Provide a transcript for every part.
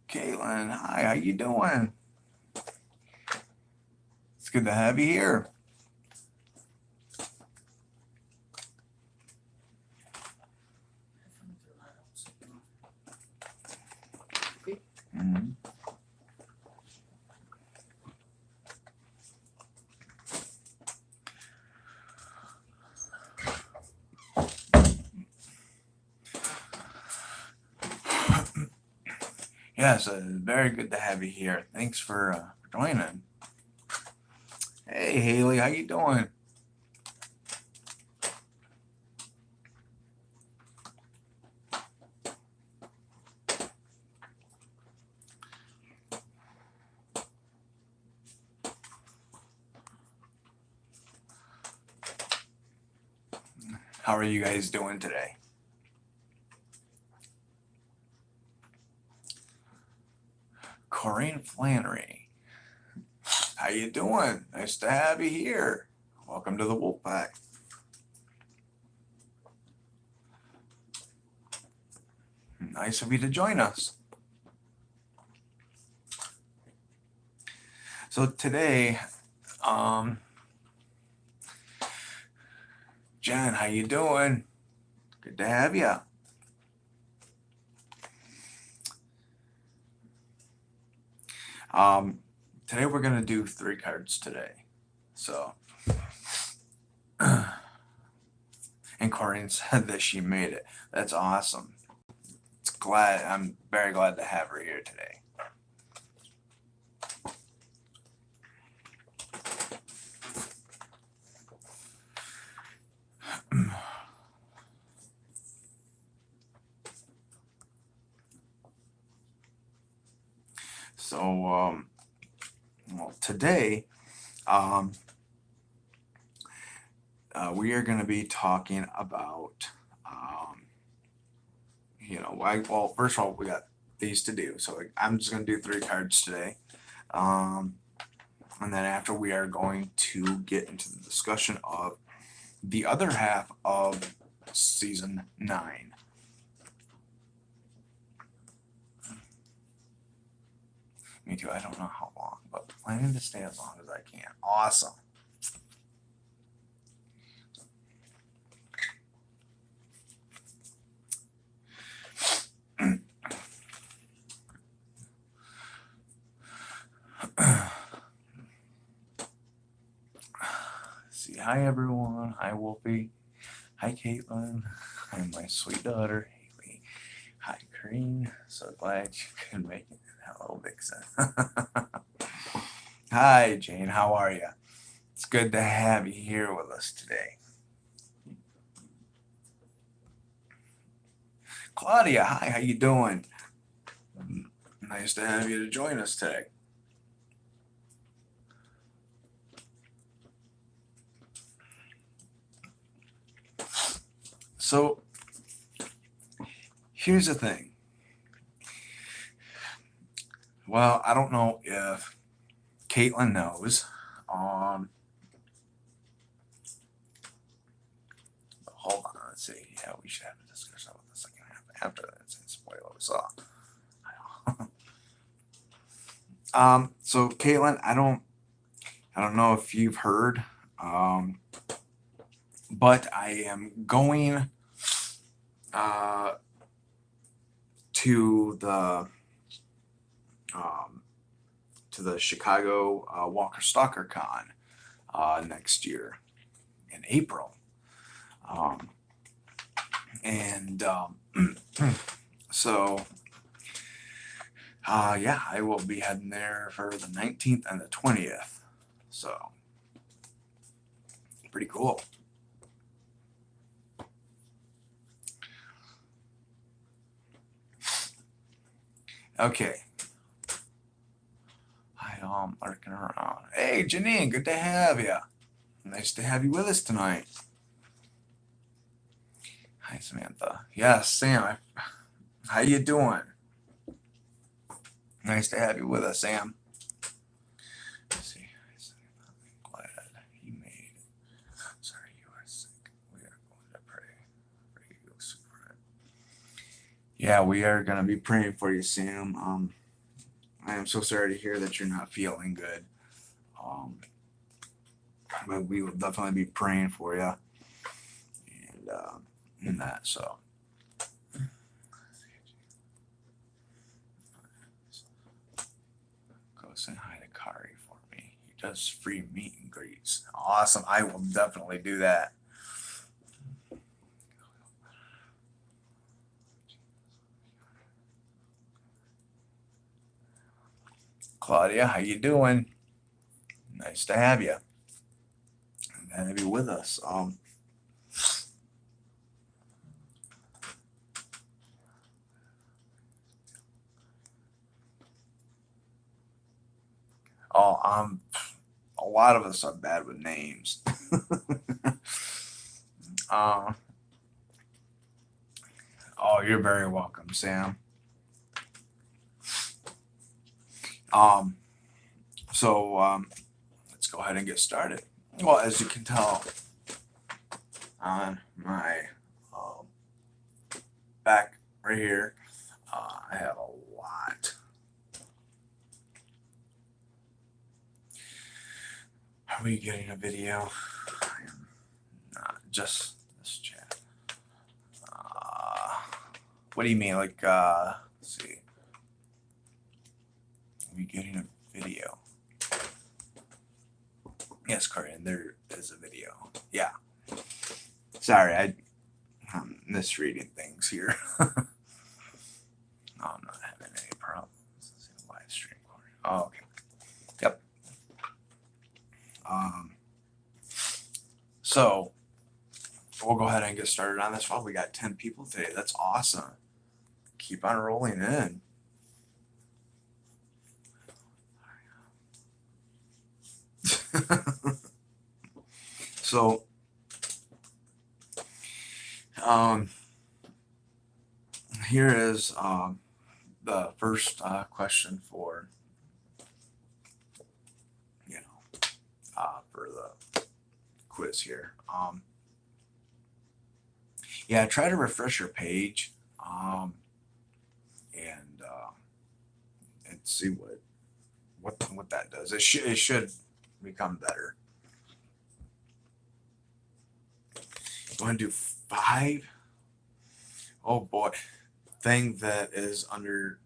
Caitlin, hi, how you doing? It's good to have you here. Mhm. Yes, very good to have you here. Thanks for joining. Hey, Haley, how you doing? How are you guys doing today? Corinne Flannery, how you doing? Nice to have you here. Welcome to the Wolfpack. Nice of you to join us. So today, Jen, how you doing? Good to have you. Today we're gonna do 3 cards today. So, and Corinne said that she made it. That's awesome. I'm very glad to have her here today. So, well, today, we are going to be talking about, well, first of all, we got these to do. So I'm just going to do 3 cards today. And then after, we are going to get into the discussion of the other half of season 9. Me too. I don't know how long, but planning to stay as long as I can. Awesome. See, hi everyone. Hi Wolfie. Hi Caitlin. Hi my sweet daughter Haley. Hi Corinne. So glad you could make it. Hello Vixen. Hi Jane. How are you? It's good to have you here with us today. Claudia. Hi. How you doing? Nice to have you to join us today. So here's the thing. Well, I don't know if Caitlin knows. Hold on, let's see. Yeah, we should have a discussion about the second half after that, since spoilers saw. So Caitlin, I don't know if you've heard, but I am going to the Chicago Walker Stalker Con next year in April. So yeah, I will be heading there for the 19th and the 20th. So pretty cool. Okay. I'm lurking around. Hey, Janine, good to have you. Nice to have you with us tonight. Hi, Samantha. Yes, Sam. How you doing? Nice to have you with us, Sam. Let's see. I'm glad you made it. Sorry you are sick. We are going to pray Yeah, we are gonna be praying for you, Sam. I am so sorry to hear that you're not feeling good. Um, but we will definitely be praying for you and that. So go say hi to Kari for me. He does free meet and greets. Awesome. I will definitely do that. Claudia, how you doing? Nice to have you. And have you with us. A lot of us are bad with names. uh, oh, you're very welcome, Sam. So let's go ahead and get started. Well, as you can tell on my back right here, I have a lot. Are we getting a video? I am not just this chat. What do you mean? Like, let's see. Are we getting a video? Yes, Corinne, there is a video. Yeah. Sorry, I'm misreading things here. No, I'm not having any problems. Let's see the live stream. Oh, okay. Yep. So we'll go ahead and get started on this one. We got 10 people today. That's awesome. Keep on rolling in. So, here is the first question for for the quiz here. Yeah, try to refresh your page and see what that does. It should become better. You want to do 5? Oh boy, thing that is under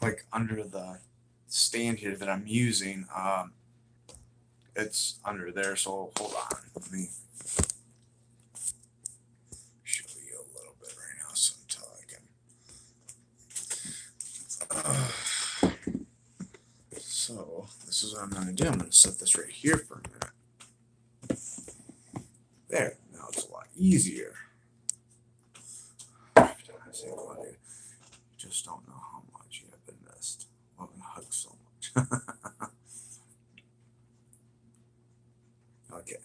the stand here that I'm using. It's under there. So hold on. Let me show you a little bit right now, so until I can. So this is what I'm going to do. I'm going to set this right here for a minute. There. Now it's a lot easier. You just don't know how much you have been missed. Love and hug so much. Okay.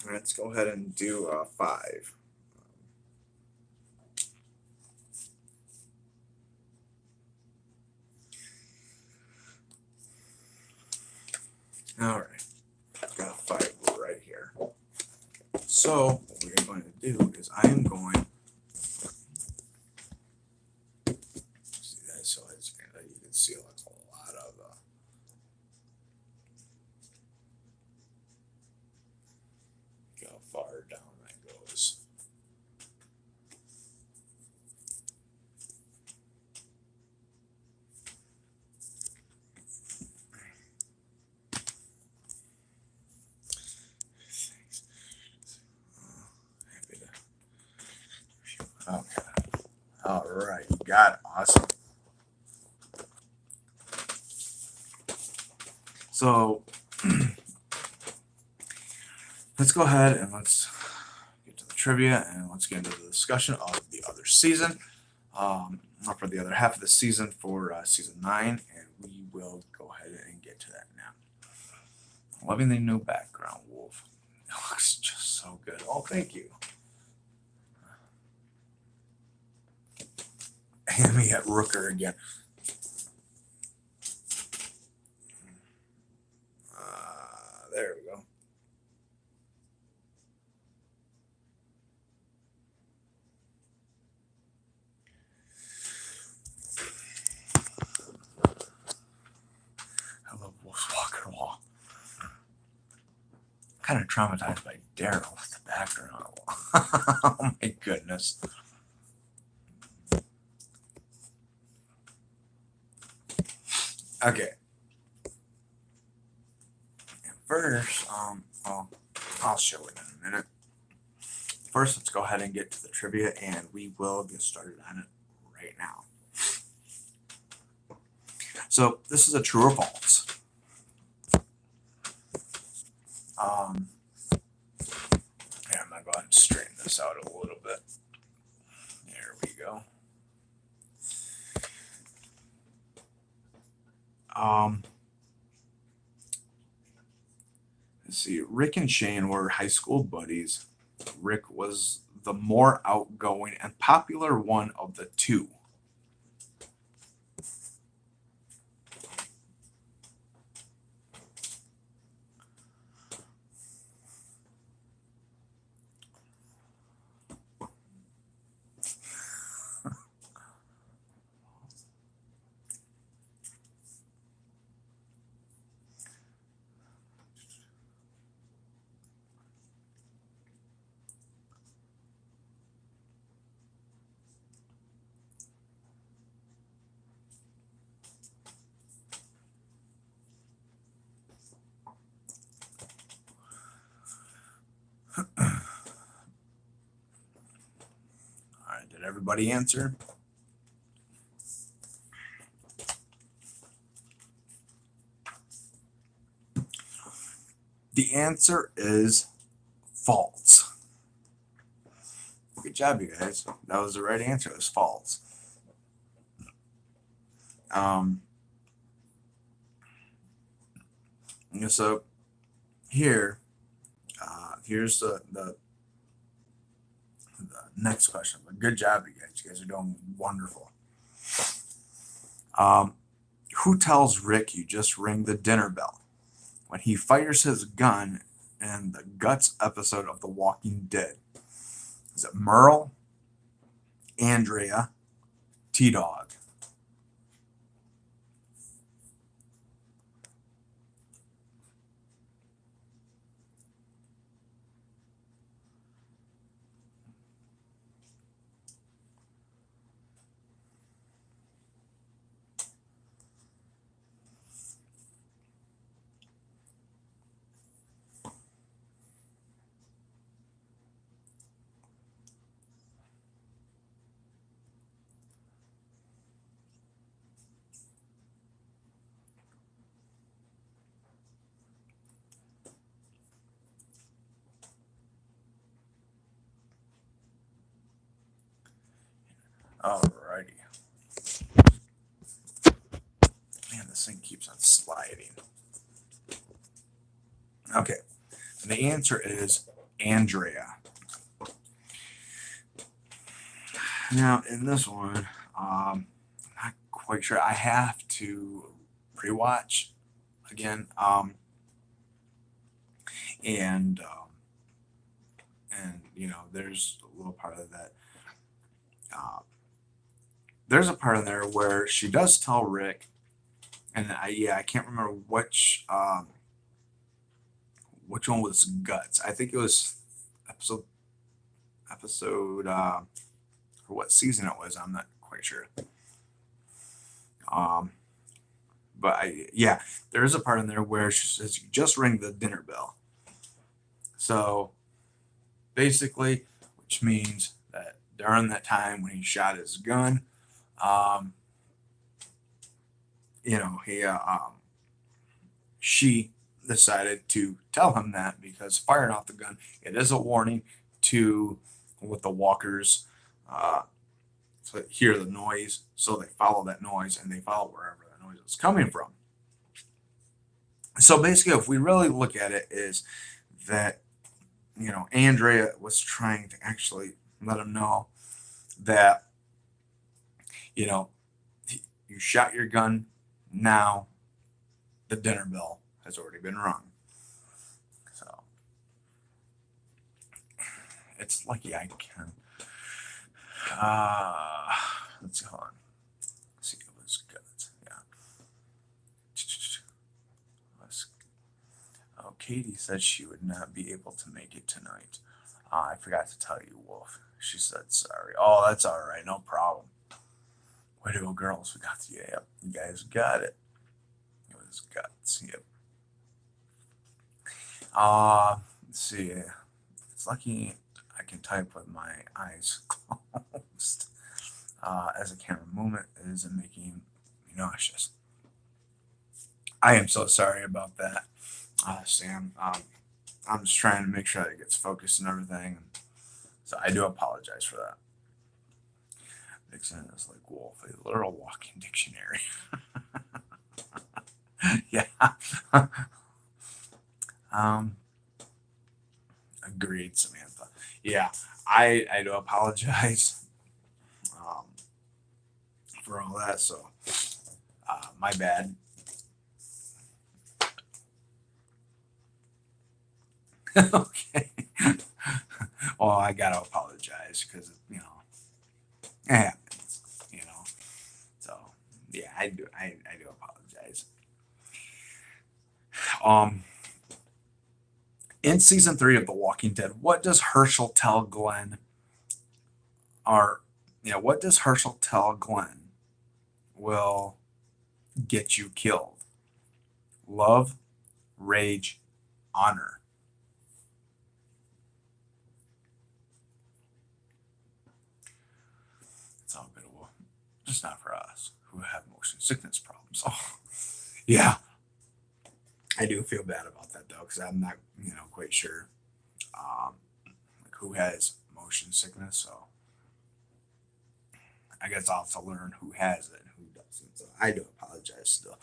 Let's go ahead and do 5. All right. Got a 5 right here. So what we're going to do is I am going. See that? So it's you can see like a lot of. Look how far down that goes. Okay. All right. You got it. Awesome. So let's go ahead and let's get to the trivia and let's get into the discussion of the other season, for the other half of the season for season 9, and we will go ahead and get to that now. Loving the new background, Wolf. It looks just so good. Oh, thank you. And we got Rooker again. There we go. kind of traumatized by Daryl with the background. Oh my goodness. Okay. First, well, I'll show it in a minute. First, let's go ahead and get to the trivia, and we will get started on it right now. So, this is a true or false. Yeah, I'm gonna go ahead and straighten this out a little bit. There we go. Let's see. Rick and Shane were high school buddies. Rick was the more outgoing and popular one of the two. All right, did everybody answer? The answer is false. Good job, you guys. That was the right answer. It was false. So here's the next question. But good job, you guys. You guys are doing wonderful. Who tells Rick you just ring the dinner bell when he fires his gun in the Guts episode of The Walking Dead? Is it Merle, Andrea, T-Dog? Alrighty. Man, this thing keeps on sliding. Okay. And the answer is Andrea. Now, in this one, I'm not quite sure. I have to pre-watch again. And there's a little part of that. There's a part in there where she does tell Rick, and I can't remember which one was Guts. I think it was episode or what season it was. I'm not quite sure. But there is a part in there where she says, "You just ring the dinner bell." So basically, which means that during that time when he shot his gun, she decided to tell him that because firing off the gun, it is a warning to with the walkers, so they hear the noise, so they follow that noise and they follow wherever the noise is coming from. So basically, if we really look at it, is that Andrea was trying to actually let him know that you shot your gun. Now the dinner bell has already been rung. So it's lucky I can. Let's go on. Let's see, it was good. Yeah. Katie said she would not be able to make it tonight. I forgot to tell you, Wolf. She said sorry. Oh, that's all right. No problem. Way to go, girls. We got the app. You guys got it. It was guts. Yep. Let's see. It's lucky I can type with my eyes closed. As a camera movement is making me nauseous. I am so sorry about that, Sam. I'm just trying to make sure that it gets focused and everything. So I do apologize for that. Dixon is like Wolf, a literal walking dictionary. Yeah. Agreed, Samantha. Yeah, I do apologize for all that. So my bad. Okay. Well, I gotta apologize because it happens. So yeah, I do. I do apologize. Um, in season 3 of The Walking Dead, what does Herschel tell Glenn? Or what does Herschel tell Glenn will get you killed? Love, rage, honor. It's all good. Well, just not for us who have motion sickness problems. Oh, yeah. I do feel bad about that though, because I'm not, quite sure like who has motion sickness. So I guess I'll have to learn who has it and who doesn't. So I do apologize still.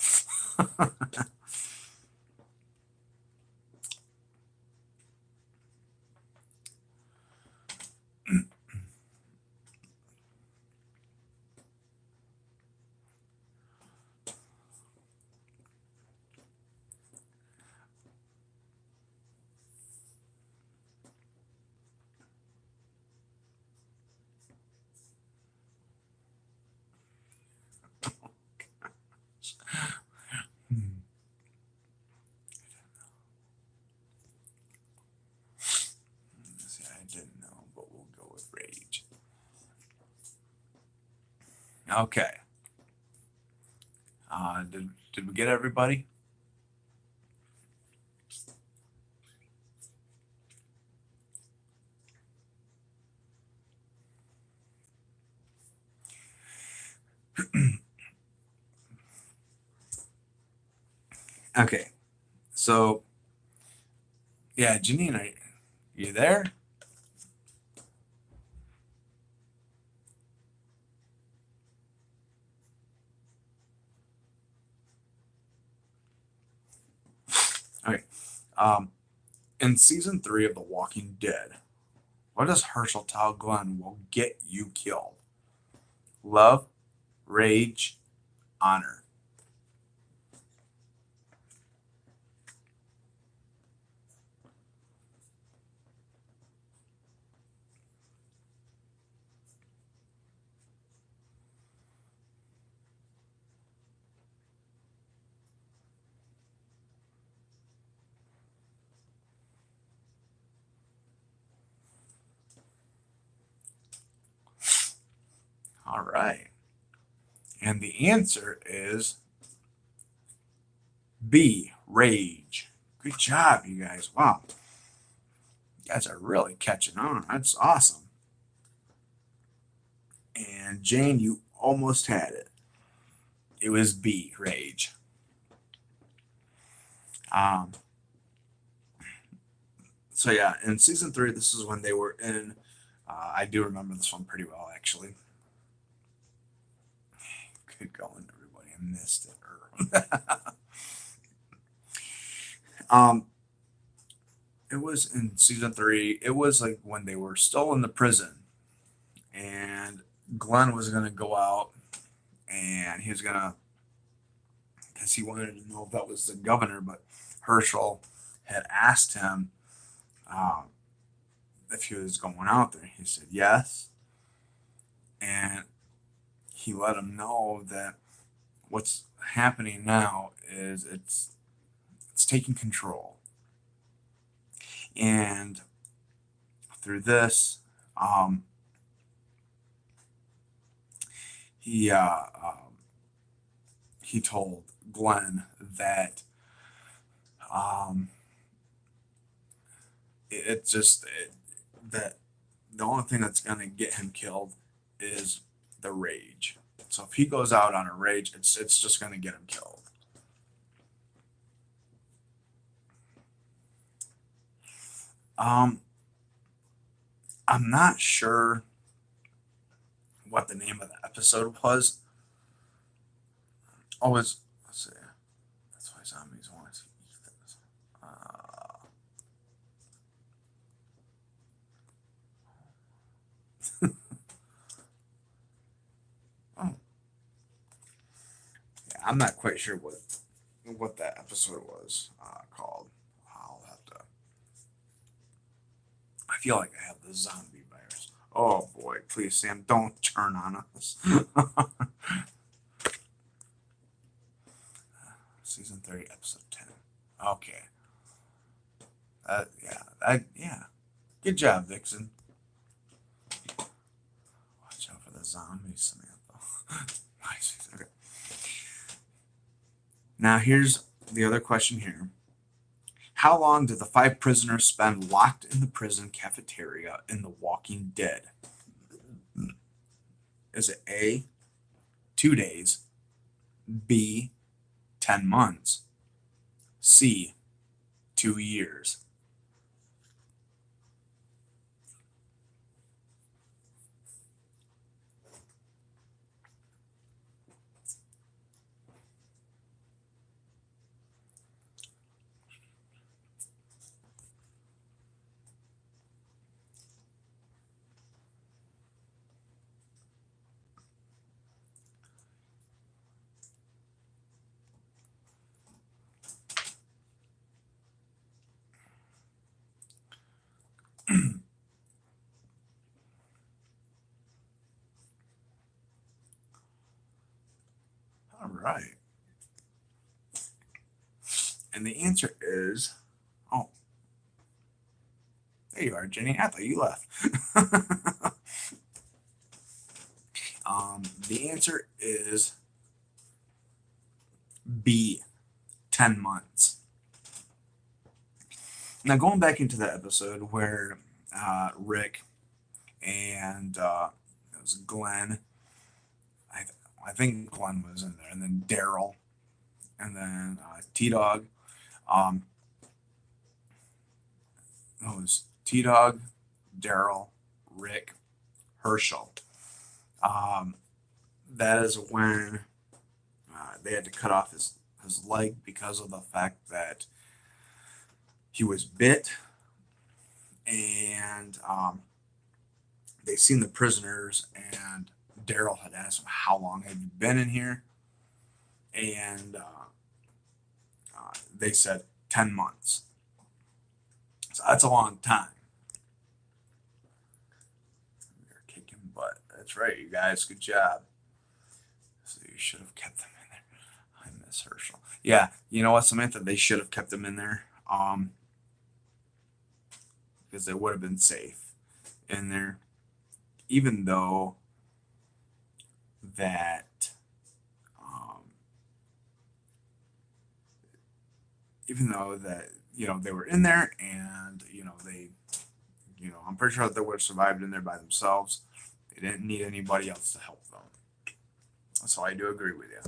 See, I didn't know, but we'll go with rage. Okay. Did we get everybody? Okay. So yeah, Janine, are you there? Okay. In season 3 of The Walking Dead, what does Herschel tell Glenn will get you killed? Love, rage, honor. All right. And the answer is B, rage. Good job, you guys. Wow. You guys are really catching on. That's awesome. And Jane, you almost had it. It was B, rage. Um, so yeah, in season 3, this is when they were in. I do remember this one pretty well, actually. Good going, everybody. I missed it. It was in season 3. It was like when they were still in the prison, and Glenn was gonna go out, and he was gonna, because he wanted to know if that was the governor, but Herschel had asked him if he was going out there. He said yes, and he let him know that what's happening now is it's taking control. And through this, um, he he told Glenn that um, it's just that the only thing that's gonna get him killed is the rage. So if he goes out on a rage, it's just gonna get him killed. Um, I'm not sure what the name of the episode was. Oh, let's see. That's why zombies want to eat this. Oh, yeah, I'm not quite sure what that episode was called. I'll have to. I feel like I have the zombie virus. Oh boy, please, Sam, don't turn on us. Season 30, episode 10. Okay. Yeah. Good job, Vixen. Watch out for the zombies, Samantha. Nice. Okay. Now here's the other question here. How long did the 5 prisoners spend locked in the prison cafeteria in The Walking Dead? Is it A, 2 days, B, 10 months, C, 2 years? All right. And the answer is, oh, there you are, Jenny. I thought you left. The answer is B, 10 months. Now, going back into the episode where Rick and it was Glenn, I, I think Glenn was in there, and then Daryl, and then T Dog. Um, it was T Dog, Daryl, Rick, Herschel. Um, that is when they had to cut off his leg because of the fact that he was bit, and they seen the prisoners, and Daryl had asked him how long had you been in here, and they said 10 months. So that's a long time. You're kicking butt. That's right, you guys. Good job. So you should have kept them in there. I miss Herschel. Yeah, you know what, Samantha? They should have kept them in there. Because they would have been safe in there, even though that, um, they were in there, and I'm pretty sure that they would have survived in there by themselves. They didn't need anybody else to help them. So I do agree with you.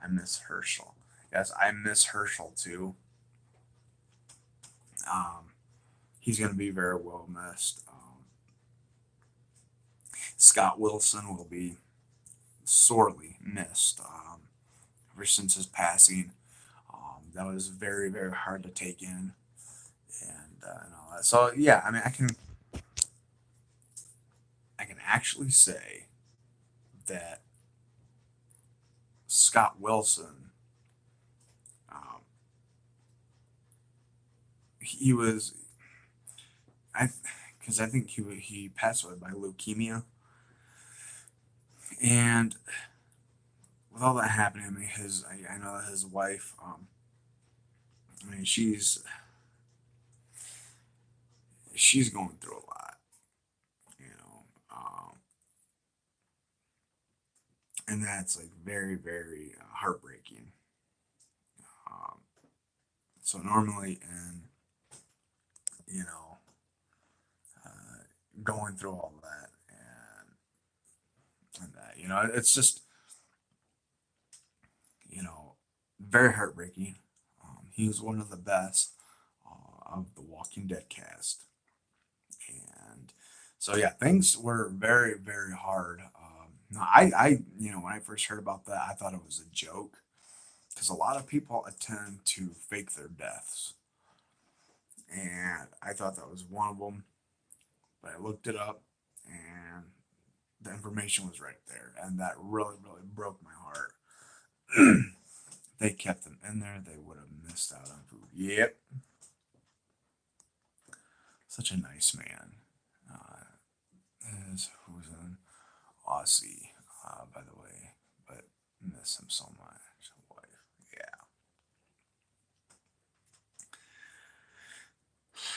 I miss Herschel. Yes, I miss Herschel too. Um, he's going to be very well missed. Scott Wilson will be sorely missed ever since his passing. That was very, very hard to take in, and all that. So yeah, I mean, I can actually say that Scott Wilson, um, he was, I, because I think he passed away by leukemia, and with all that happening, I mean, I know that his wife, I mean, she's going through a lot, you know, and that's like very, very heartbreaking. Um, so normally, in you know, going through all that and that, it's just very heartbreaking. He was one of the best of the Walking Dead cast, and so yeah, things were very, very hard. No, when I first heard about that, I thought it was a joke because a lot of people attend to fake their deaths, and I thought that was one of them. But I looked it up, and the information was right there, and that really, really broke my heart. They kept them in there; they would have missed out on food. Yep, such a nice man. Who's an Aussie, by the way, but miss him so much. Wife, yeah,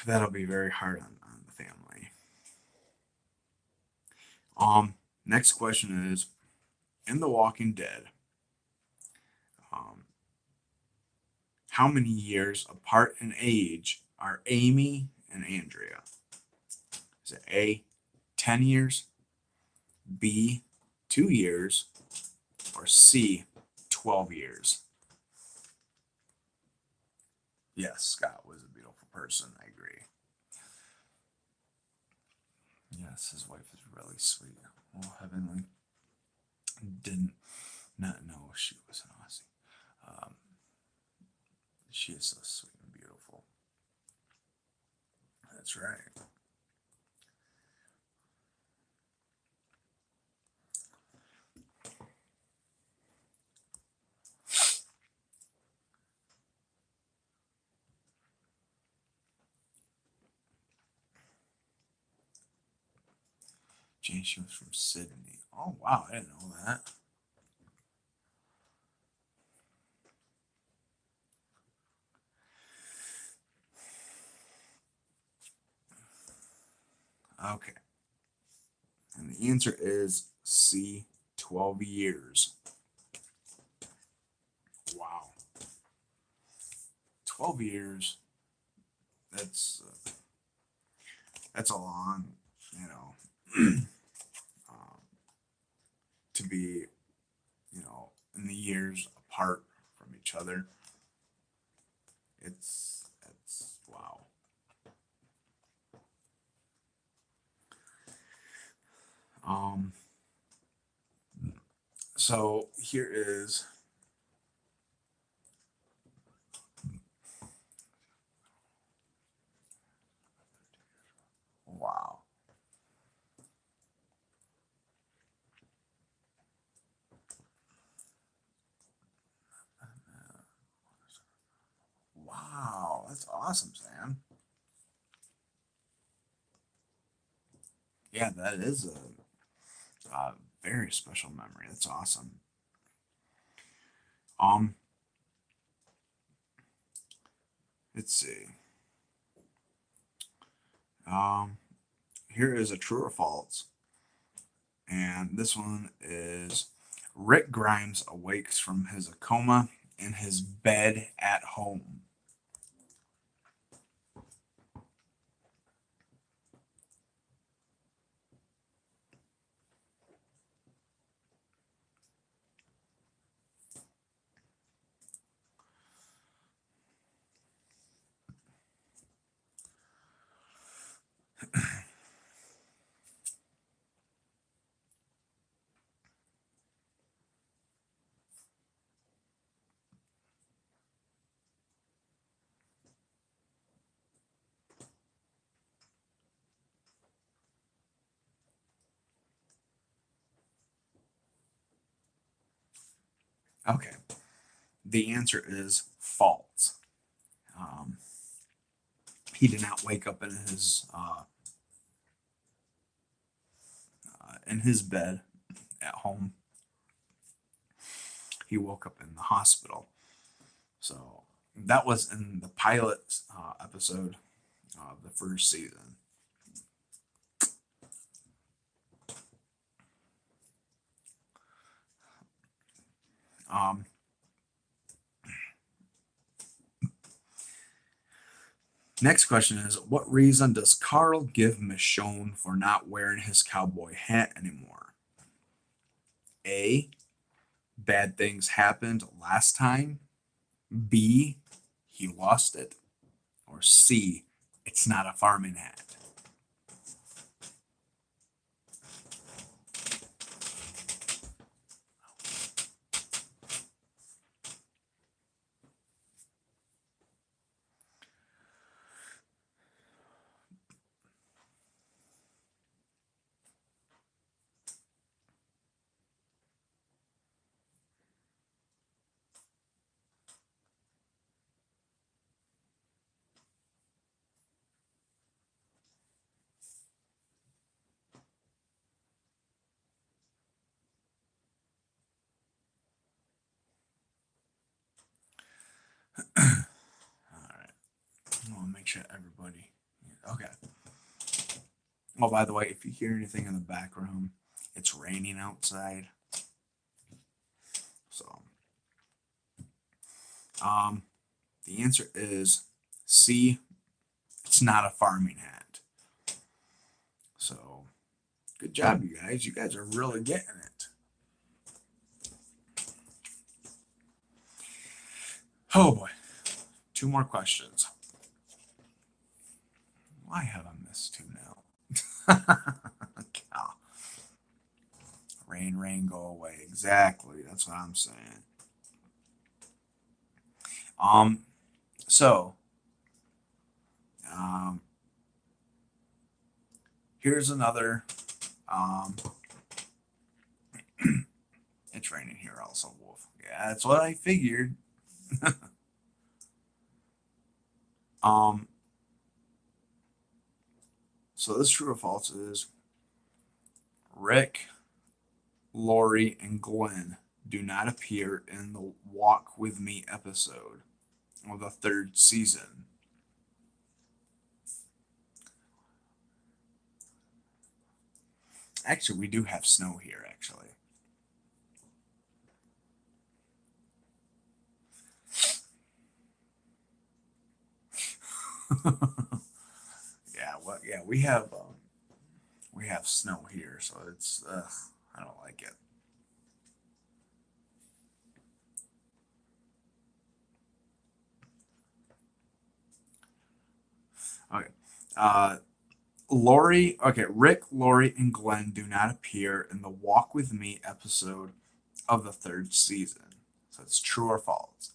that'll be very hard on the family. Next question is: in The Walking Dead, um, how many years apart in age are Amy and Andrea? Is it A, 10 years, B, 2 years, or C, 12 years? Yes, Scott was a beautiful person. I agree. Yes, his wife is really sweet. Well, Heavenly didn't not know she was an Aussie. Um, she is so sweet and beautiful. That's right. Jane, she was from Sydney. Oh, wow, I didn't know that. Okay. And the answer is C, 12 years. Wow. 12 years. That's uh, that's a long, you know, um, to be, in the years apart from each other. It's wow. Um, so here is wow. Wow, that's awesome, Sam. Yeah, that is a very special memory. That's awesome. Um, let's see. Um, Here is a true or false, and this one is: Rick Grimes awakes from his coma in his bed at home. Okay, the answer is false. Um, he did not wake up in his bed at home. He woke up in the hospital. So that was in the pilot episode of the first season. Um, Next question is, what reason does Carl give Michonne for not wearing his cowboy hat anymore? A, bad things happened last time. B, he lost it. Or C, it's not a farming hat. All right. I want to make sure everybody. Okay. Oh, by the way, if you hear anything in the background, it's raining outside. So, the answer is C. It's not a farming hat. So, good job, you guys. You guys are really getting it. Oh boy. 2 more questions. Why have I missed 2 now? Cow. Rain, rain, go away. Exactly. That's what I'm saying. Um, so, um, here's another. It's raining here also, Wolf. Yeah, that's what I figured. um, so this true or false is Rick, Lori, and Glenn do not appear in the Walk With Me episode of the 3rd season. Actually, we do have snow here, actually. Yeah, we have snow here, so it's I don't like it. Okay. Rick, Lori, and Glenn do not appear in the Walk With Me episode of the 3rd season. So it's true or false.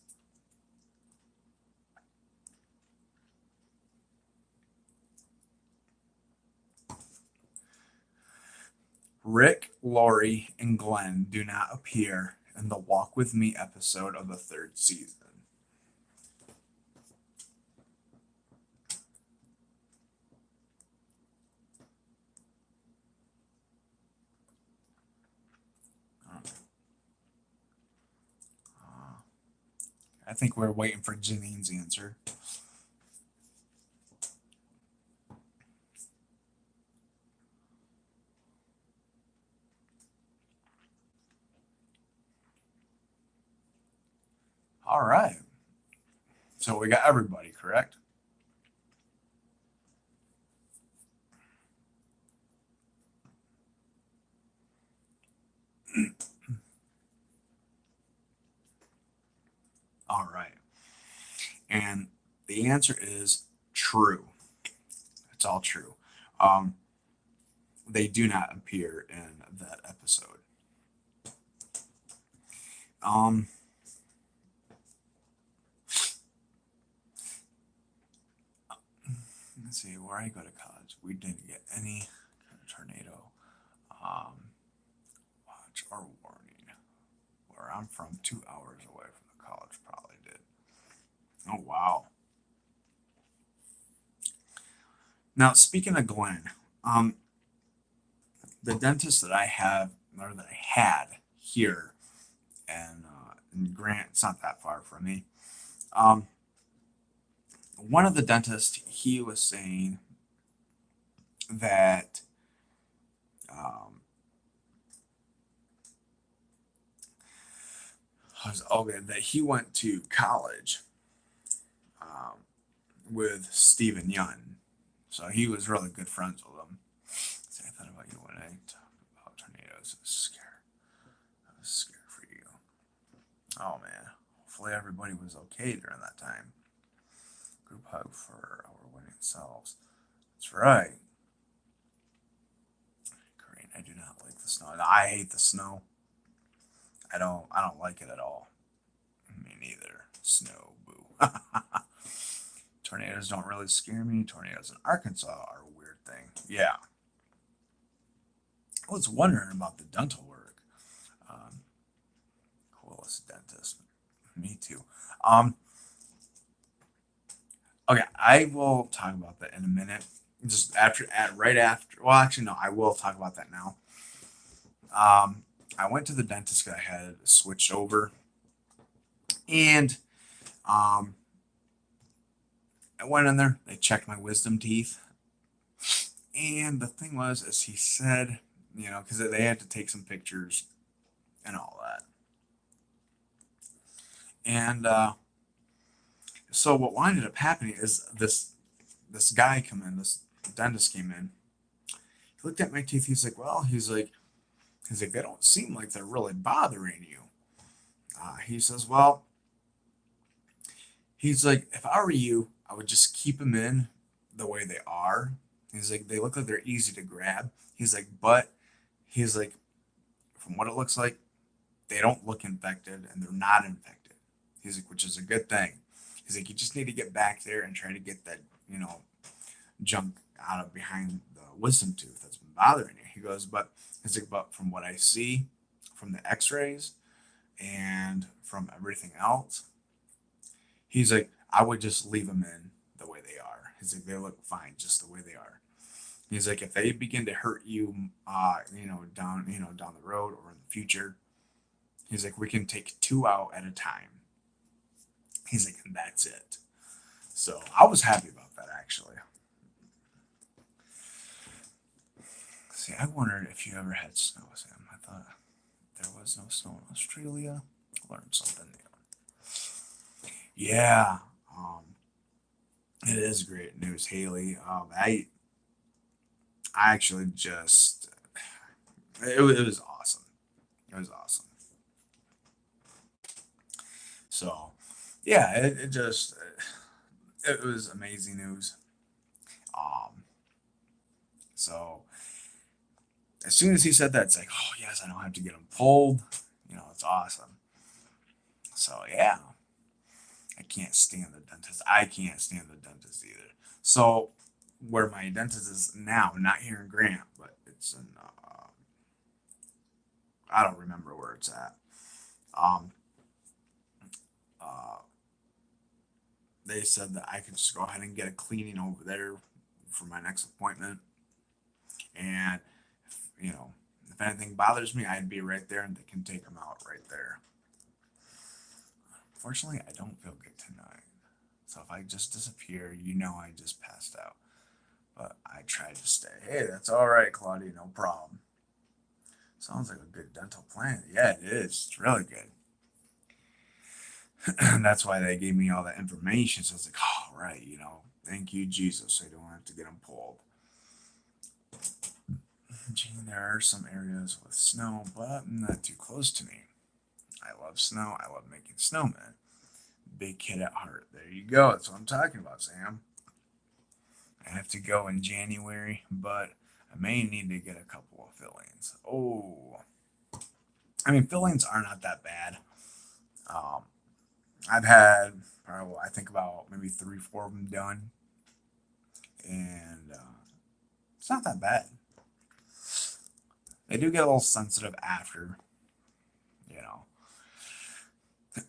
Rick, Lori, and Glenn do not appear in the Walk With Me episode of the 3rd season. I think we're waiting for Janine's answer. All right. So we got everybody, correct? All right. And the answer is true. It's all true. Um, they do not appear in that episode. Um, let's see, where I go to college, we didn't get any kind of tornado watch or warning. Where I'm from, 2 hours away from the college, probably did. Oh, wow. Now, speaking of Glenn, the dentist that I have, or that I had here, and Grant, it's not that far from me. One of the dentists, he was saying that um, okay, that he went to college um, with Stephen Young. So he was really good friends with him. See, I thought about you when I talked about tornadoes. I was scared for you. Oh man. Hopefully everybody was okay during that time. Group hug for our winning selves. That's right. Green, I do not like the snow. I hate the snow. I don't like it at all. Me neither. Snow, boo. Tornadoes don't really scare me. Tornadoes in Arkansas are a weird thing. Yeah. I was wondering about the dental work. Um, coolest dentist. Me too. Um, okay, I will talk about that in a minute. Just right after. Well, actually, no, I will talk about that now. I went to the dentist because I had switched over, and um, I went in there. They checked my wisdom teeth, and the thing was, is he said, because they had to take some pictures and all that, and so what ended up happening is this guy come in, this dentist came in. He looked at my teeth. He's like, they don't seem like they're really bothering you. He says, well, he's like, if I were you, I would just keep them in the way they are. He's like, they look like they're easy to grab. He's like, but he's like, from what it looks like, they don't look infected and they're not infected. He's like, which is a good thing. He's like, you just need to get back there and try to get that, junk out of behind the wisdom tooth that's been bothering you. He goes, but he's like, but from what I see from the x-rays and from everything else, he's like, I would just leave them in the way they are. He's like, they look fine just the way they are. He's like, if they begin to hurt you, down the road or in the future, he's like, we can take two out at a time. He's like, and that's it. So I was happy about that actually. See, I wondered if you ever had snow, Sam. I thought there was no snow in Australia. Learned something new. Yeah, it is great news, Haley. I actually just it was awesome. It was awesome. So yeah, it was amazing news. Um, so as soon as he said that, it's like, oh yes, I don't have to get them pulled. It's awesome. So yeah, I can't stand the dentist. I can't stand the dentist either. So where my dentist is now, not here in Grant, but it's in I don't remember where it's at. Um, uh, they said that I could just go ahead and get a cleaning over there for my next appointment, and if anything bothers me, I'd be right there, and they can take them out right there. Fortunately, I don't feel good tonight, so if I just disappear, I just passed out. But I tried to stay. Hey, that's all right, Claudia, no problem. Sounds like a good dental plan. Yeah, it is. It's really good. That's why they gave me all that information. So I was like, oh, right, thank you, Jesus. I don't have to get them pulled. Gene, there are some areas with snow, but not too close to me. I love snow. I love making snowmen. Big kid at heart. There you go. That's what I'm talking about, Sam. I have to go in January, but I may need to get a couple of fillings. Oh, I mean, fillings are not that bad. Um, I've had probably, I think about maybe 3, 4 of them done, and it's not that bad. They do get a little sensitive after, you know.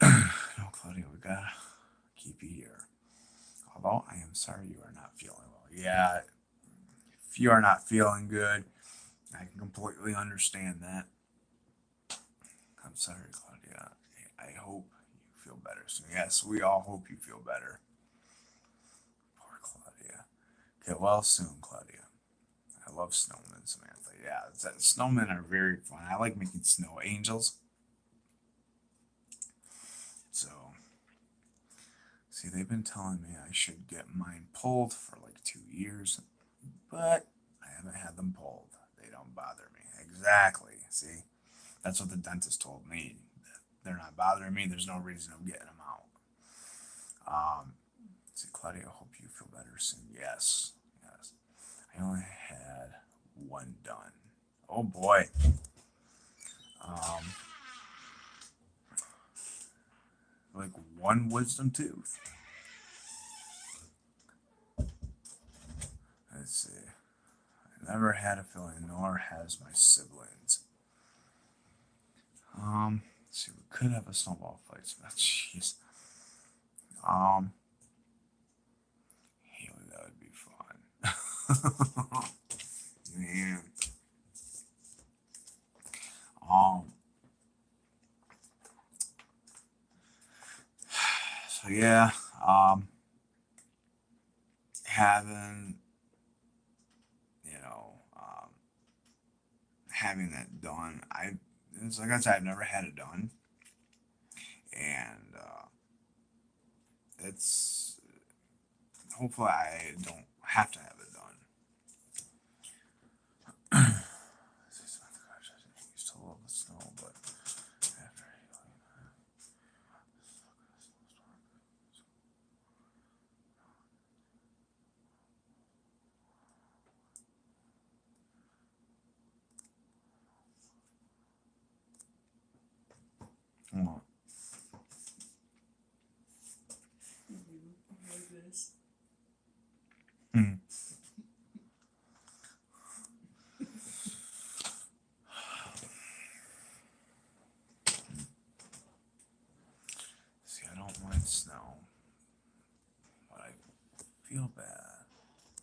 No, Claudia, we gotta keep you here. Although I am sorry you are not feeling well. Yeah, if you are not feeling good, I can completely understand that. I'm sorry, Claudia. I hope you feel better soon. Yes, we all hope you feel better. Poor Claudia. Get well soon, Claudia. I love snowmen, Samantha. Yeah, snowmen are very fun. I like making snow angels. So, see, they've been telling me I should get mine pulled for like 2 years, but I haven't had them pulled. They don't bother me. Exactly. See, that's what the dentist told me. They're not bothering me. There's no reason of getting them out. See, Claudia, I hope you feel better soon. Yes. Yes. I only had one done. Oh boy. Like one wisdom tooth. Let's see. I never had a filling, nor has my siblings. Let's see, we could have a snowball fight. So that's jeez. Haley, that would be fun. Man. So yeah, having having that done, it's like I said, I've never had it done, and it's hopefully I don't have to have it done. I used to love the snow, but after oh, hmm. See, I don't mind snow, but I feel bad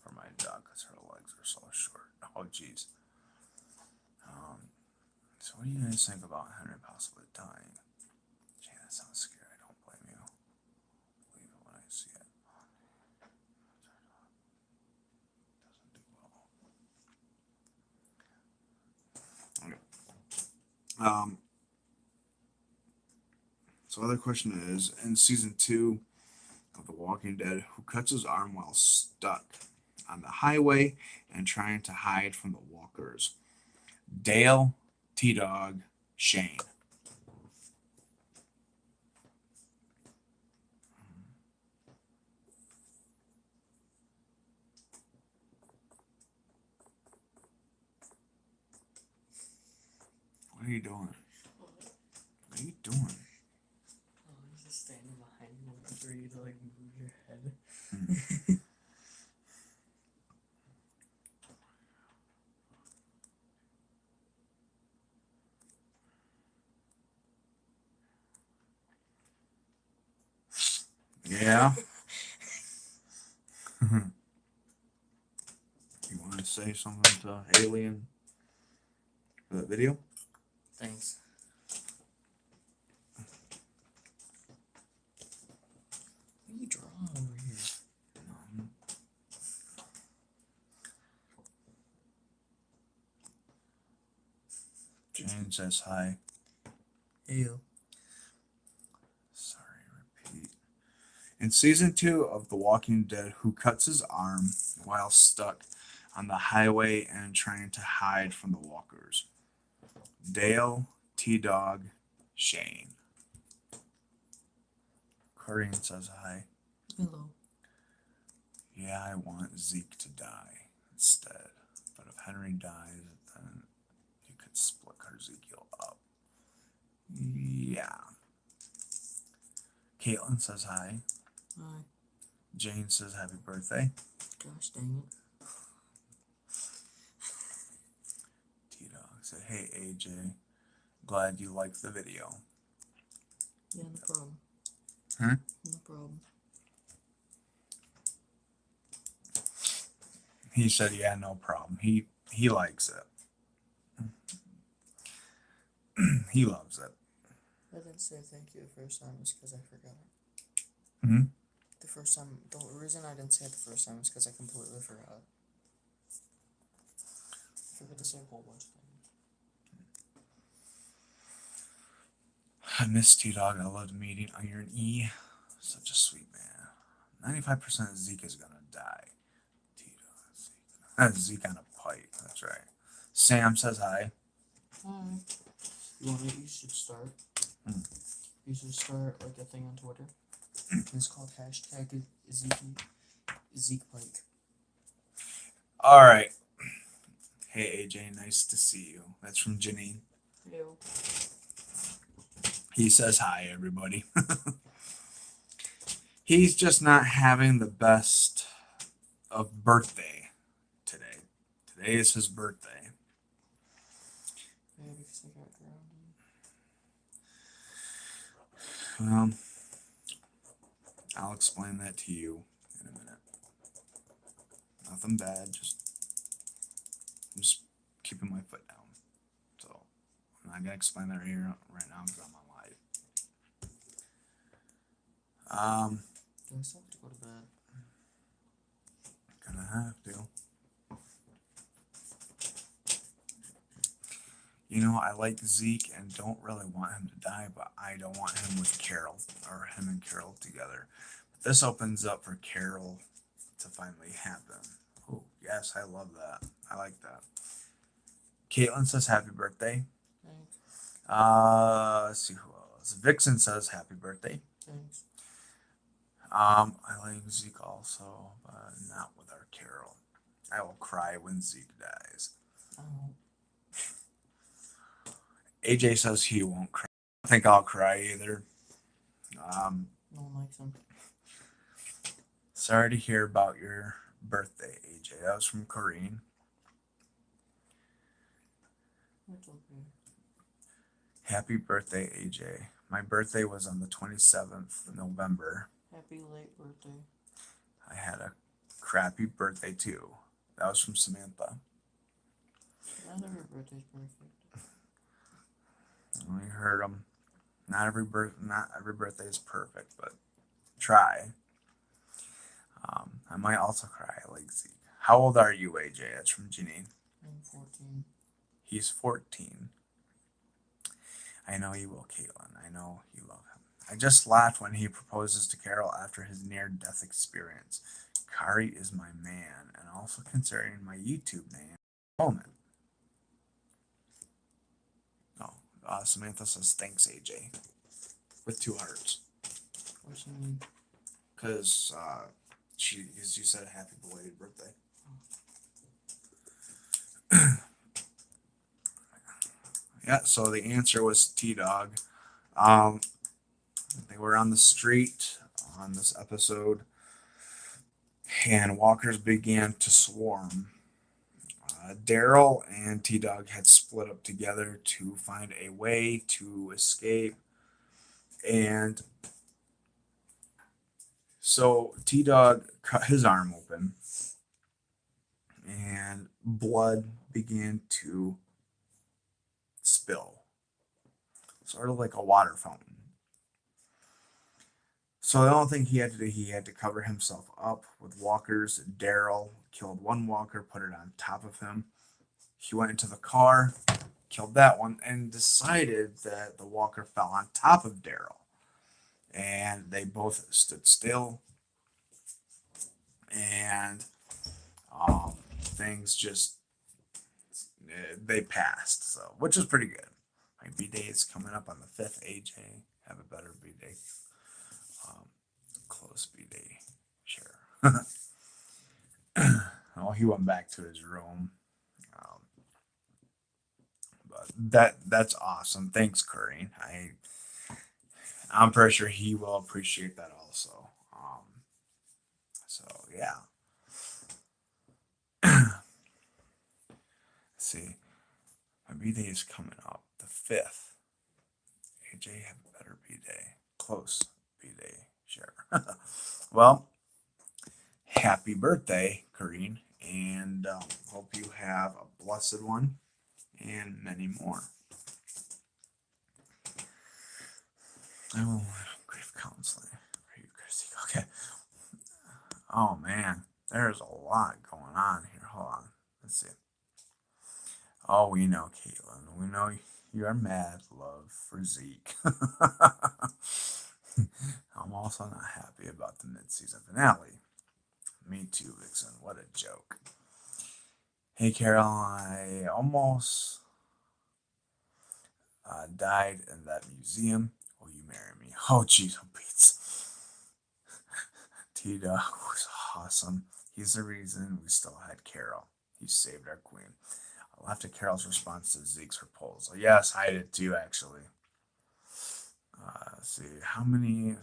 for my dog because her legs are so short. Oh, jeez. So what do you guys think about Henry possibly dying? Gee, that sounds scary. I don't blame you. Believe it when I see it. Doesn't do well. Okay. So other question is, in season 2 of The Walking Dead, who cuts his arm while stuck on the highway and trying to hide from the walkers? Dale, T-Dog, Shane. What are you doing? What are you doing? Oh, I'm just standing behind you for you to like move your head. Yeah. You want to say something to Alien for that video? Thanks. What are you drawing over here? Jane says hi. Ew. Sorry, repeat. In season 2 of The Walking Dead, who cuts his arm while stuck on the highway and trying to hide from the walkers? Dale, T-Dog, Shane. Corinne says hi. Hello. Yeah, I want Zeke to die instead. But if Henry dies, then you could split Ezekiel up. Yeah. Caitlin says hi. Hi. Jane says happy birthday. Gosh dang it. T-Dog said, hey AJ, glad you liked the video. Yeah, no problem. Huh? No problem. He said, yeah, no problem. He likes it. He loves it. I didn't say thank you the first time was because I forgot. Hmm? The first time, the reason I didn't say it the first time is because I completely forgot. I forgot to say a whole bunch of things. I miss T-Dog. I loved meeting Iron E. Such a sweet man. 95% of Zeke is gonna die. T-Dog, Zeke. That's Zeke on a pipe. That's right. Sam says hi. Hi. You should start. Hmm. You should start like a thing on Twitter. It's called hashtag Zeke Pike. All right. Hey AJ, nice to see you. That's from Janine. Ew. He says hi, everybody. He's just not having the best of birthday today. Today is his birthday. Yeah, because I got grounded. Well, I'll explain that to you in a minute. Nothing bad, I'm just keeping my foot down. So I'm not gonna explain that here right now because I'm on live. I still have to go to bed. Gonna have to. You know, I like Zeke and don't really want him to die, but I don't want him with Carol or him and Carol together. But this opens up for Carol to finally happen. Oh, yes, I love that. I like that. Caitlin says happy birthday. Thanks. Let's see who else. Vixen says happy birthday. Thanks. I like Zeke also, but not with our Carol. I will cry when Zeke dies. Oh. AJ says he won't cry. I don't think I'll cry either. No one likes him. Sorry to hear about your birthday, AJ. That was from Corrine. It's okay. Happy birthday, AJ. My birthday was on the 27th of November. Happy late birthday. I had a crappy birthday too. That was from Samantha. Not every birthday's perfect. We heard them. Not every birthday is perfect, but try. I might also cry like Zeke. How old are you, AJ? That's from Janine. I'm 14. He's 14. I know you will, Caitlin. I know you love him. I just laughed when he proposes to Carol after his near-death experience. Kari is my man, and also considering my YouTube name. Moment. Oh, Samantha says thanks, AJ, with 2 hearts. What's your name? Because you said happy belated birthday. Yeah, so the answer was T-Dog. They were on the street on this episode, and walkers began to swarm. Daryl and T-Dog had split up together to find a way to escape, and so T-Dog cut his arm open, and blood began to spill, sort of like a water fountain. So the only thing he had to cover himself up with walkers. Daryl killed one walker, put it on top of him. He went into the car, killed that one, and decided that the walker fell on top of Daryl. And they both stood still, and things just they passed. So, which is pretty good. My B day is coming up on the 5th. AJ, have a better B day. Close B day, sure. Oh, he went back to his room. But that's awesome. Thanks, Curry. I'm pretty sure he will appreciate that also. So yeah. Let's see. My B day is coming up, the 5th. AJ, have a better B day. Close B day, sure. Well, happy birthday, Corrine, and hope you have a blessed one and many more. I will grief counseling for you, Chrissy. Okay. Oh man, there's a lot going on here. Hold on. Let's see. Oh, we know, Caitlin. We know You are mad, love, for Zeke. I'm also not happy about the mid-season finale. Me too, Vixen. What a joke. Hey, Carol, I almost died in that museum. Will you marry me? Oh, jeez, oh, Beats. T-Dog was awesome. He's the reason we still had Carol. He saved our queen. I laughed at Carol's response to Zeke's proposal. Yes, I did too, actually. Let's see, how many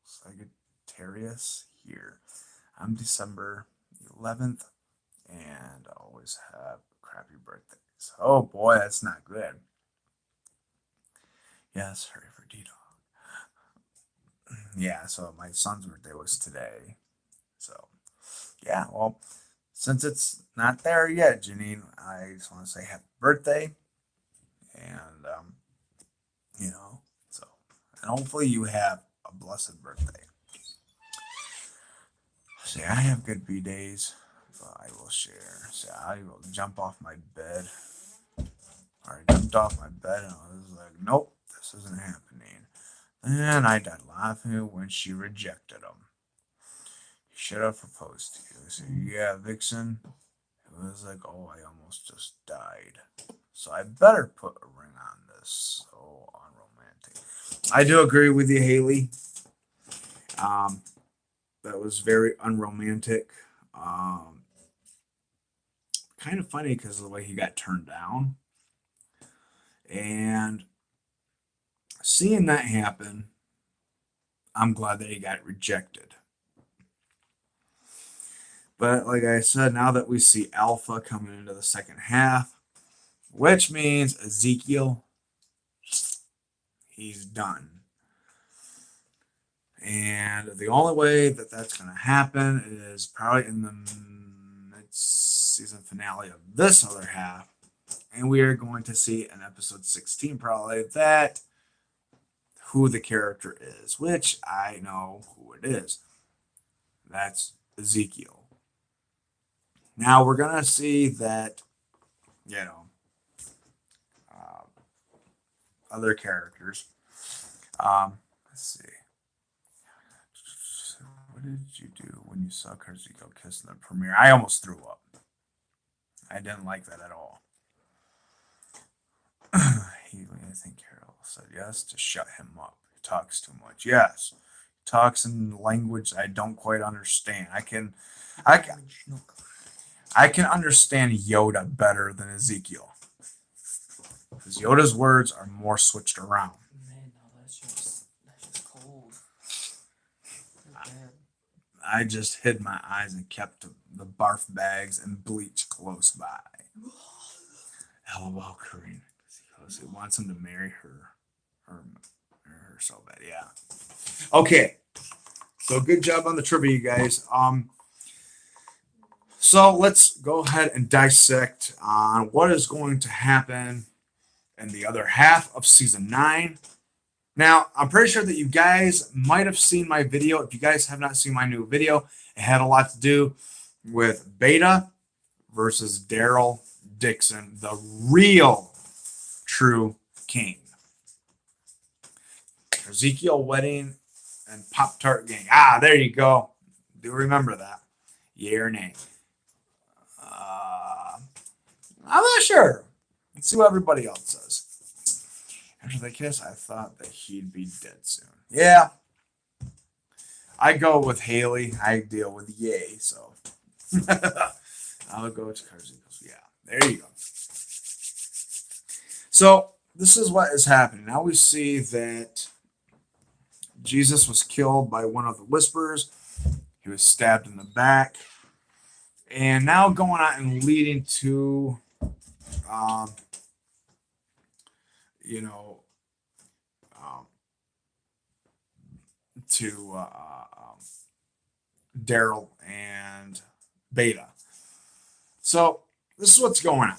Sagittarius here? I'm December 11th, and I always have crappy birthdays. Oh boy, that's not good. Yes, hurry for D-Dog. Yeah, so my son's birthday was today. So, yeah, well, since it's not there yet, Janine, I just want to say happy birthday. And, so, and hopefully you have a blessed birthday. See, I have good B days, but I will share. See, I will jump off my bed. I jumped off my bed and I was like, nope, this isn't happening. And I died laughing when she rejected him. He should have proposed to you. So, yeah, Vixen. It was like, oh, I almost just died. So I better put a ring on this. So unromantic. I do agree with you, Haley. That was very unromantic. Kind of funny because of the way he got turned down. And seeing that happen, I'm glad that he got rejected. But like I said, now that we see Alpha coming into the second half, which means Ezekiel, he's done. And the only way that that's going to happen is probably in the mid-season finale of this other half. And we are going to see in episode 16 probably that who the character is, which I know who it is. That's Ezekiel. Now we're going to see that, other characters. Let's see. What did you do when you saw Ezekiel kiss in the premiere? I almost threw up. I didn't like that at all. I think Carol said yes to shut him up. He talks too much. Yes. He talks in language I don't quite understand. I can understand Yoda better than Ezekiel. Because Yoda's words are more switched around. Man, no, that's just cold. I just hid my eyes and kept the barf bags and bleach close by. LOL, Karina. He wants him to marry her so bad. Yeah. Okay. So good job on the trivia, you guys. So let's go ahead and dissect on what is going to happen in the other half of season 9. Now, I'm pretty sure that you guys might have seen my video. If you guys have not seen my new video, it had a lot to do with Beta versus Daryl Dixon, the real true king. Ezekiel wedding and Pop-Tart gang. Ah, there you go. Do remember that. Yay or nay? I'm not sure. Let's see what everybody else says. After the kiss, I thought that he'd be dead soon. Yeah. I go with Haley. I deal with yay, so. I'll go to Carzicos. Yeah, there you go. So, this is what is happening. Now we see that Jesus was killed by one of the Whisperers. He was stabbed in the back. And now going on and leading to, Daryl and Beta. So this is what's going on.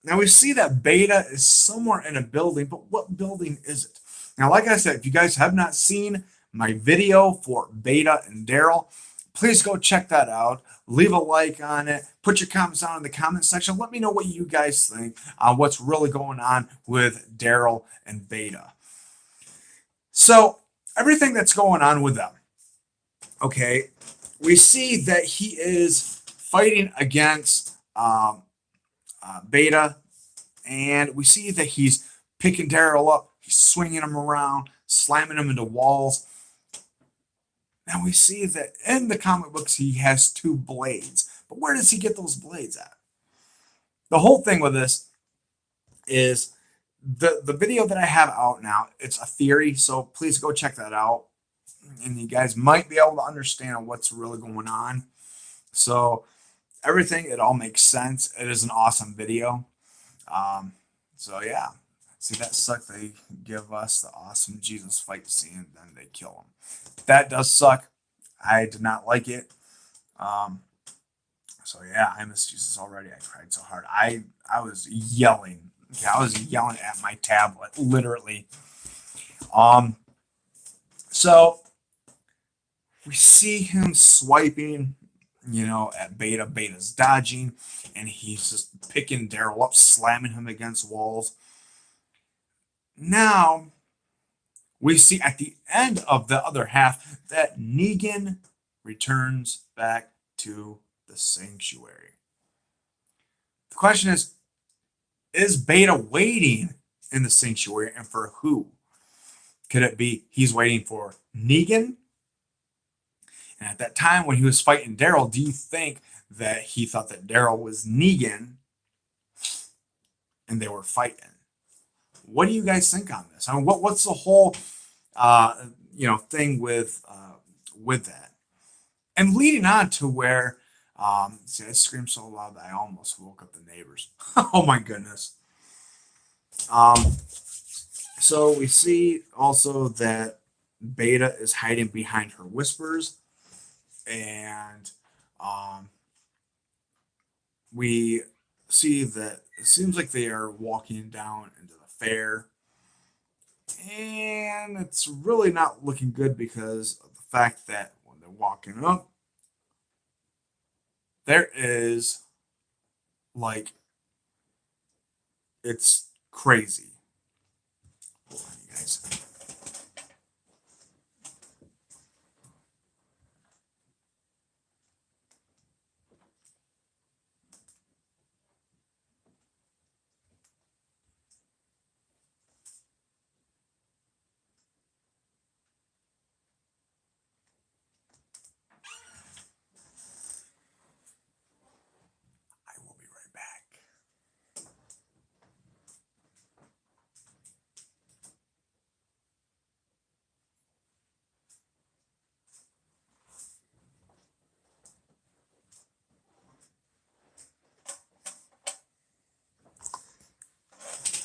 Now we see that Beta is somewhere in a building, but what building is it? Now, like I said, if you guys have not seen my video for Beta and Daryl, please go check that out. Leave a like on it. Put your comments down in the comment section. Let me know what you guys think on what's really going on with Daryl and Beta. So, everything that's going on with them, okay, we see that he is fighting against Beta, and we see that he's picking Daryl up, he's swinging him around, slamming him into walls. Now we see that in the comic books he has 2 blades, but where does he get those blades at? The whole thing with this is the video that I have out now. It's a theory, so please go check that out, and you guys might be able to understand what's really going on. So everything, it all makes sense. It is an awesome video. So yeah, see, that sucked. They give us the awesome Jesus fight scene, and then they kill him. That does suck. I did not like it. So yeah, I miss Jesus already. I cried so hard. I was yelling. Okay, I was yelling at my tablet, literally. So we see him swiping, at Beta. Beta's dodging, and he's just picking Daryl up, slamming him against walls. Now, we see at the end of the other half that Negan returns back to the sanctuary. The question is Beta waiting in the sanctuary, and for who? Could it be he's waiting for Negan? And at that time when he was fighting Daryl, do you think that he thought that Daryl was Negan and they were fighting? What do you guys think on this? I mean, what's the whole thing with that? And leading on to where see, I screamed so loud that I almost woke up the neighbors. Oh my goodness. So we see also that Beta is hiding behind her whispers, and we see that it seems like they are walking down into the fair, and it's really not looking good because of the fact that when they're walking up, there is, like, it's crazy. Hold on, you guys. I will be right back.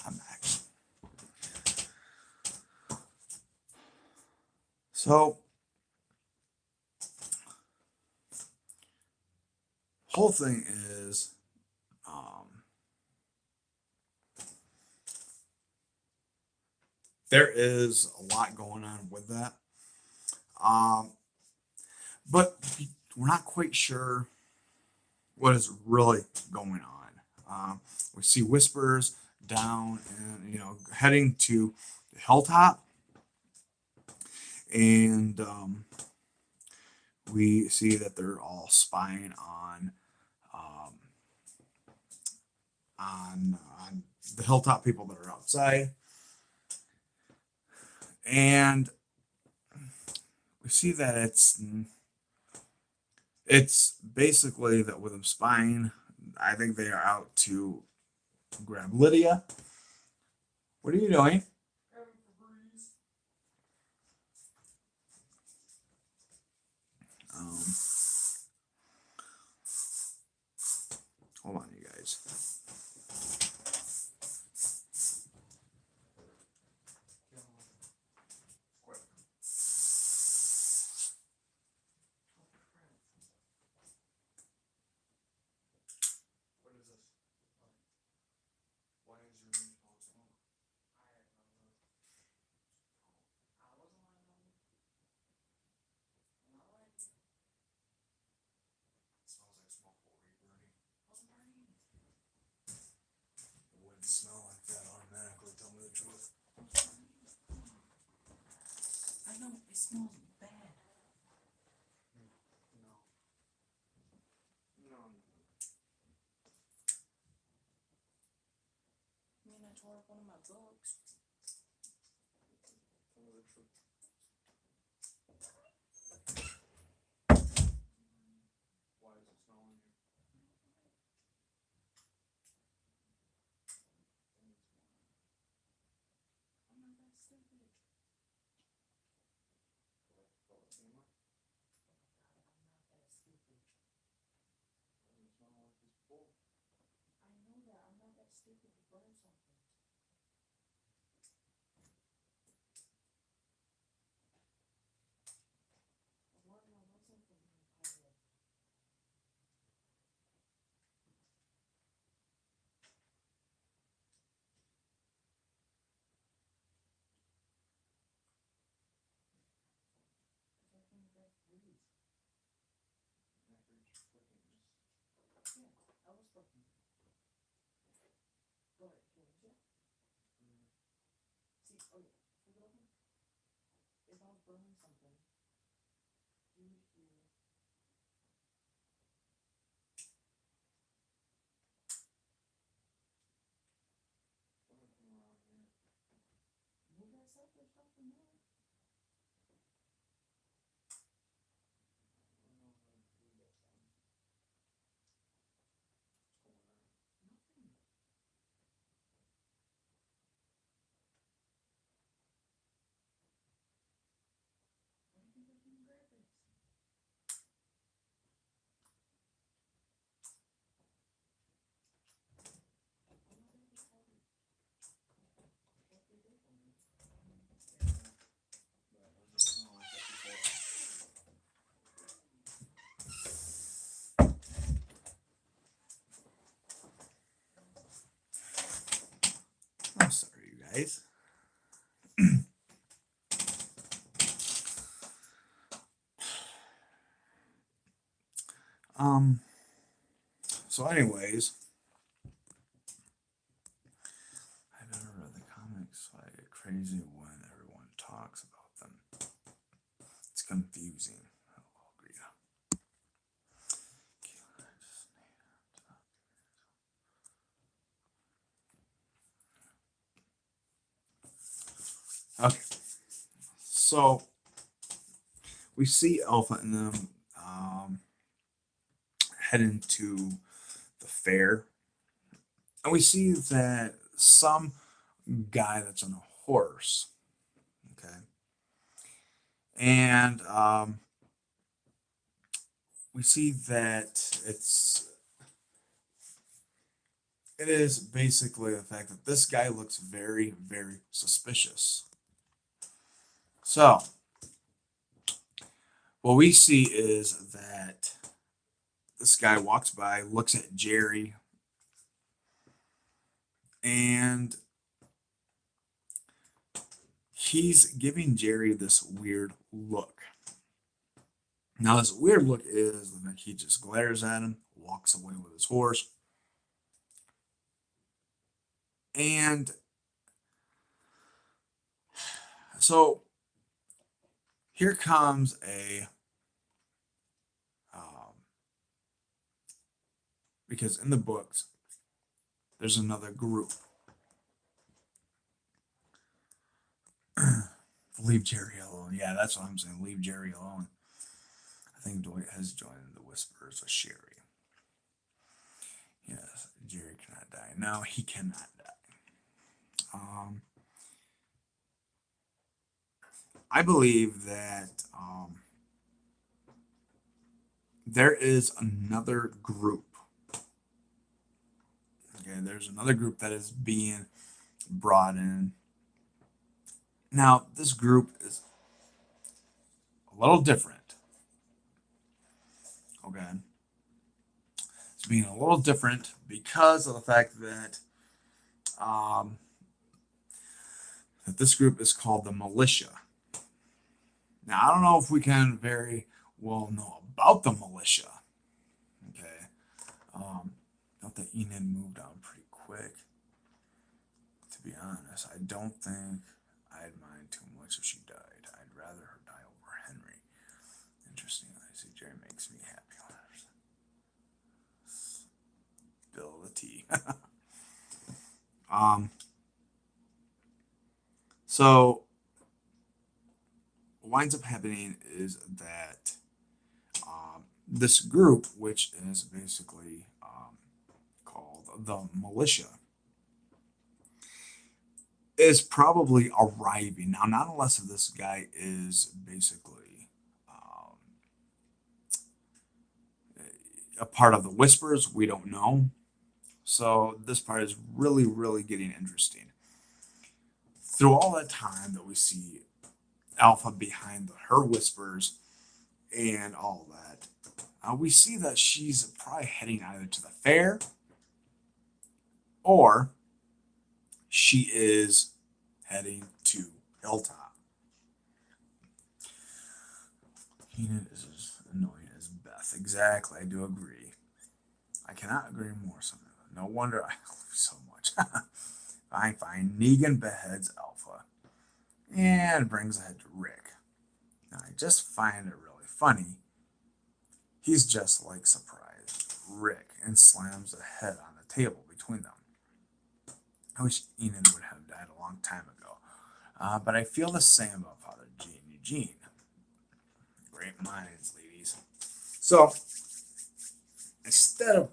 I'm back. So, whole thing is, there is a lot going on with that, but we're not quite sure what is really going on. We see whispers down and heading to the hilltop, and we see that they're all spying on the hilltop people that are outside, and we see that it's basically that with them spying, I think they are out to grab Lydia. What are you doing? Um, Hold on, you guys. What is this? Why is your phone so long? tore up one of my books. Why is it snowing here? I'm not that stupid. Oh, God, I'm not that stupid. doesn't smell like this before. I know that. I'm not that stupid to burn something. Why am I not something? I can grab freeze. Yeah, I was fucking. Go ahead, can you? See, okay, flip it open. If I was burning something, you would hear. Move that stuff, there's nothing there. Nothing. Why do you think I can grab this? I'm not gonna be hard. What they did for me. But it doesn't smell like that before. I'm sorry, you guys. So anyways, I've never read the comics, so I get crazy when everyone talks about them. It's confusing. I'll agree. Okay, so we see Alpha and them heading to the fair, and we see that some guy that's on a horse, okay, and we see that it is basically the fact that this guy looks very, very suspicious. So what we see is that this guy walks by, looks at Jerry, and he's giving Jerry this weird look. Now, this weird look is that he just glares at him, walks away with his horse, and so here comes because in the books there's another group. Leave Jerry alone. Yeah, that's what I'm saying. Leave Jerry alone. I think Dwight has joined the Whispers with Sherry. Yes, Jerry cannot die. No, he cannot die. I believe that there is another group. Okay, there's another group that is being brought in. Now, this group is a little different. Okay, it's being a little different because of the fact um, that this group is called the militia. Now, I don't know if we can very well know about the militia. Okay, not that Enid moved on pretty quick. To be honest, I don't think I'd mind too much if she died. I'd rather her die over Henry. Interesting. I see Jerry makes me happy. Spill the tea. So what winds up happening is that this group, which is basically called the militia, is probably arriving now. Not unless if this guy is basically a part of the Whispers, we don't know. So this part is really, really getting interesting. Through all that time that we see Alpha behind her Whispers and all that, we see that she's probably heading either to the fair or she is heading to Hilltop. Enid is as annoying as Beth. Exactly, I do agree. I cannot agree more. No wonder I love you so much. Fine. Negan beheads Alpha and brings ahead to Rick. Now, I just find it really funny. He's just like surprised Rick and slams a head on the table between them. I wish Enid would have died a long time ago. But I feel the same about Father G and Eugene. Great minds, ladies. So, instead of,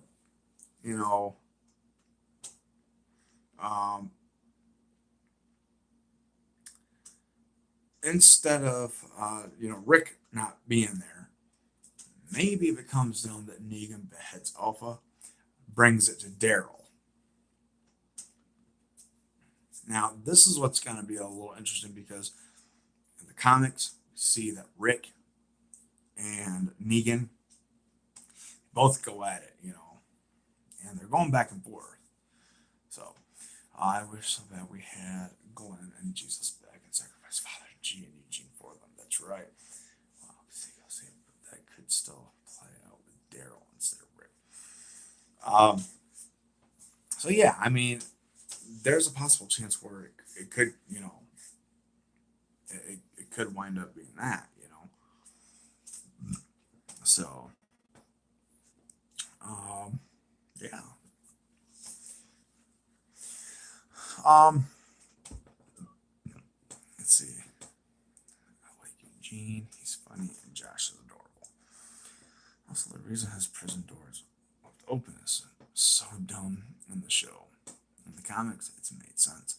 you know, Rick not being there, maybe if it comes down that Negan beheads Alpha, brings it to Daryl. Now, this is what's going to be a little interesting because in the comics, we see that Rick and Negan both go at it, and they're going back and forth. So, I wish so bad we had Glenn and Jesus back and sacrifice Father G and Eugene for them. That's right. But that could still play out with Daryl instead of Rick. So yeah, I mean, there's a possible chance where it could, it could wind up being that, So, yeah. Let's see. I like Eugene. He's funny, and Josh is adorable. Also, the reason his prison doors left open is so dumb in the show. In the comics, it's made sense.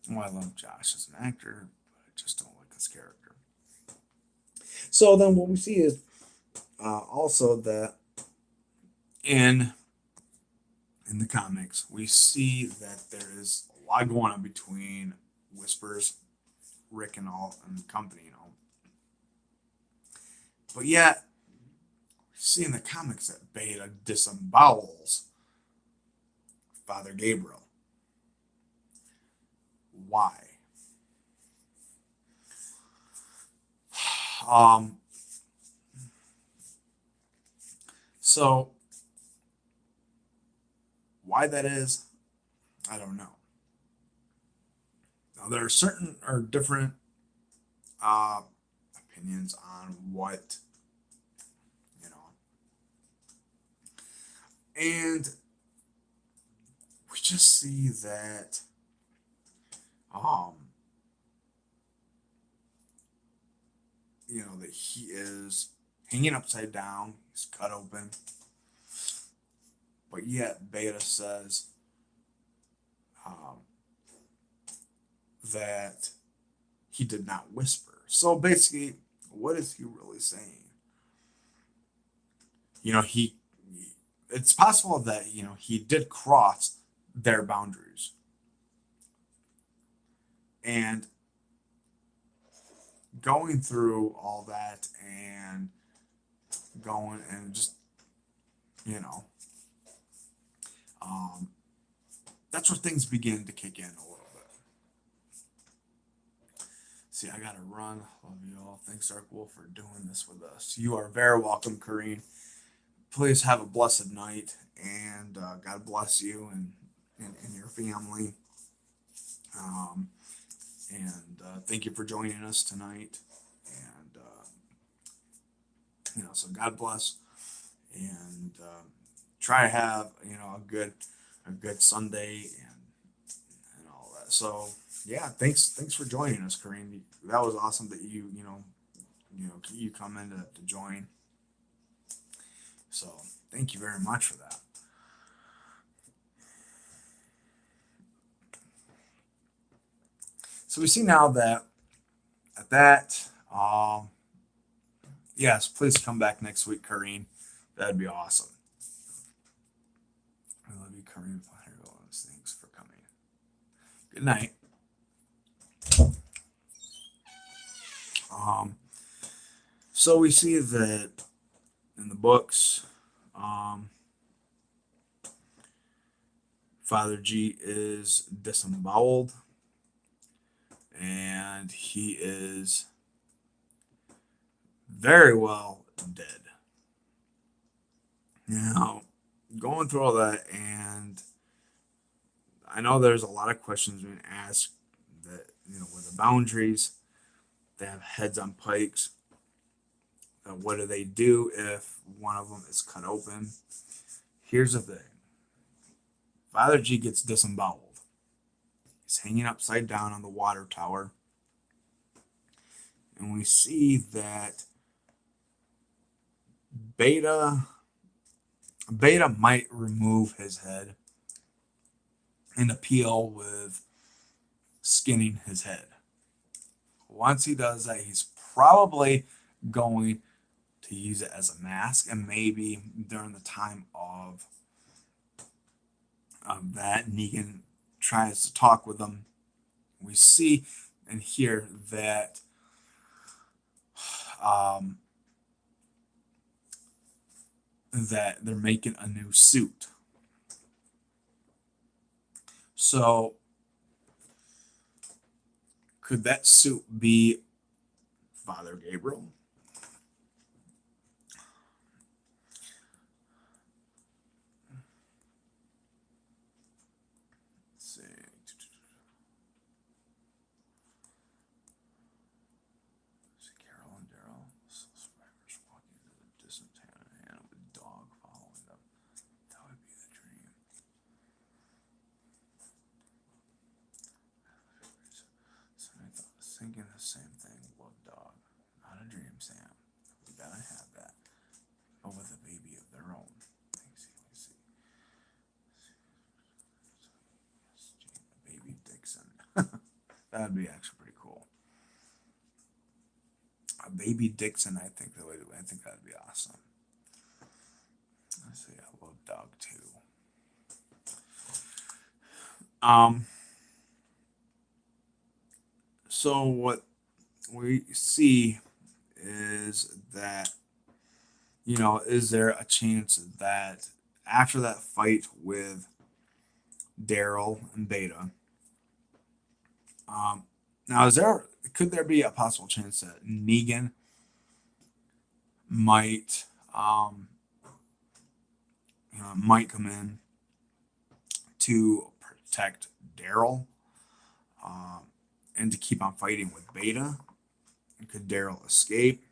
Well, I love Josh as an actor, but I just don't like his character. So then what we see is also that in the comics, we see that there is a lot going on between Whispers, Rick, and the company, But yet, we see in the comics that Beta disembowels Father Gabriel. Why? So why that is, I don't know. Now there are certain or different opinions on what, and we just see that that he is hanging upside down, he's cut open, but yet Beta says that he did not whisper. So basically, what is he really saying? It's possible that he did cross their boundaries, and going through all that and going and just that's where things begin to kick in a little bit. See, I gotta run. Love you all. Thanks, Dark Wolf, for doing this with us. You are very welcome, Kareen. Please have a blessed night, and God bless you and your family. And thank you for joining us tonight. And so God bless, and try to have a good Sunday and all that So yeah, thanks for joining us, Kareem. That was awesome that you come in to join. So thank you very much for that. So we see now that at that, yes, please come back next week, Kareem. That'd be awesome. I love you, Kareem. Thanks for coming. Good night. Um, so we see that in the books, um, Father G is disemboweled, and he is very well dead. Now, going through all that, and I know there's a lot of questions being asked that, with the boundaries, they have heads on pikes. What do they do if one of them is cut open? Here's the thing. Father G gets disemboweled. He's hanging upside down on the water tower. And we see that Beta might remove his head and appeal with skinning his head. Once he does that, he's probably going to use it as a mask, and maybe during the time of that, Negan tries to talk with him. We see and hear that that they're making a new suit. So could that suit be Father Gabriel? Let's see. Carol and Daryl, survivors walking into the distant town in hand with a dog following them. That would be the dream. So I thought, thinking the same thing. Love dog, not a dream, Sam. We gotta have that, but with a baby of their own. Let's see. Baby Dixon. That'd be actually pretty cool. A baby Dixon, I think that'd be awesome. Let's see, I love dog too. So what we see is that, is there a chance that after that fight with Daryl and Beta, now could there be a possible chance that Negan might might come in to protect Daryl, and to keep on fighting with Beta? Could Daryl escape?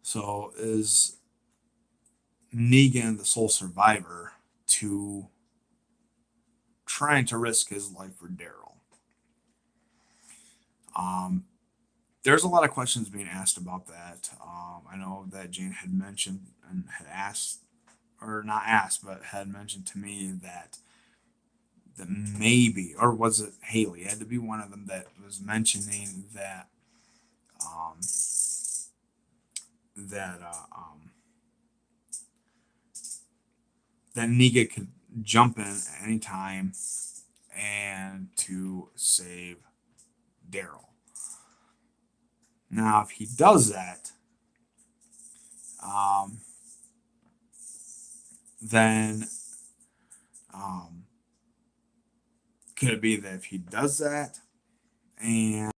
So is Negan the sole survivor to trying to risk his life for Daryl? There's a lot of questions being asked about that. I know that Jane had mentioned and had asked, or not asked, but had mentioned to me that maybe, or was it Haley? It had to be one of them that was mentioning that that that Negan could jump in at any time and to save Daryl. Now, if he does that, then could it be that if he does that and,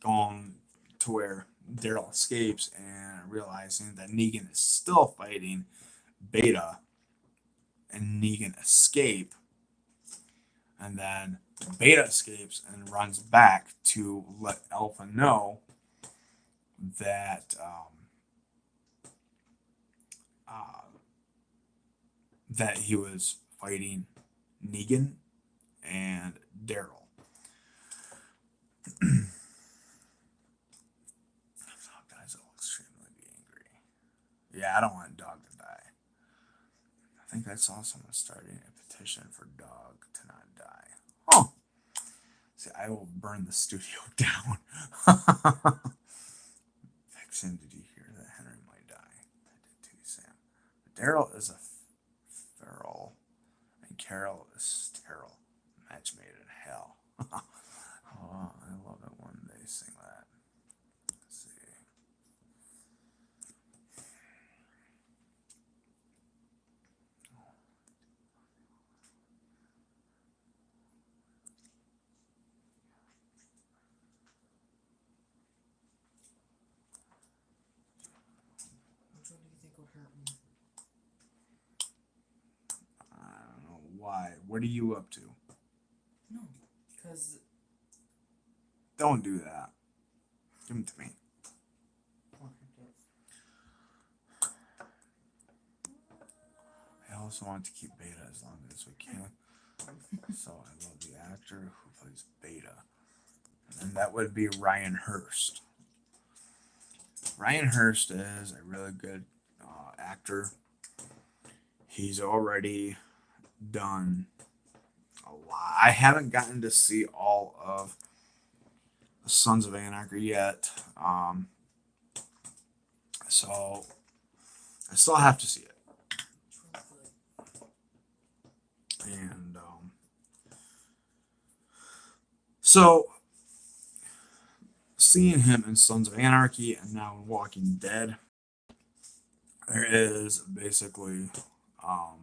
going to where Daryl escapes and realizing that Negan is still fighting Beta and Negan escape, and then Beta escapes and runs back to let Alpha know that that he was fighting Negan, and Daryl. Guys will extremely be angry. Yeah, I don't want Dog to die. I think I saw someone starting a petition for Dog to not die. Oh, see, I will burn the studio down. Vixen, did you hear that Henry might die? I did too, Sam. Daryl is a feral, and Carol is sterile. Match made in hell. Oh, I love it when they sing that. Let's see. Which one do you think would hurt me? I don't know why. What are you up to? No, because Don't do that. Give them to me. I also want to keep Beta as long as we can. So I love the actor who plays Beta. And that would be Ryan Hurst. Ryan Hurst is a really good actor. He's already done a lot. I haven't gotten to see all of the Sons of Anarchy yet. So I still have to see it. And so seeing him in Sons of Anarchy and now in Walking Dead, there is basically I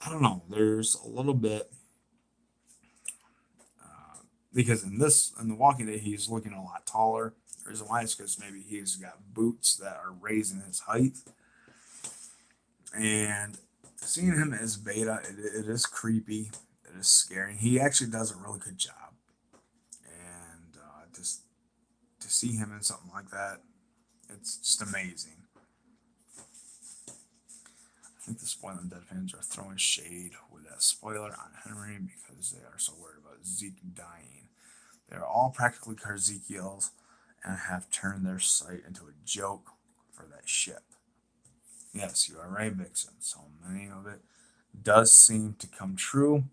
don't know, there's a little bit because in The Walking Dead he's looking a lot taller. The reason why is because maybe he's got boots that are raising his height. And seeing him as Beta, it is creepy. It is scary. He actually does a really good job. And just to see him in something like that, it's just amazing. I think the Spoiling Dead fans are throwing shade with that spoiler on Henry because they are so worried about Zeke dying. They are all practically Karzekiels and have turned their sight into a joke for that ship. Yes, you are right, Vixen. So many of it does seem to come true,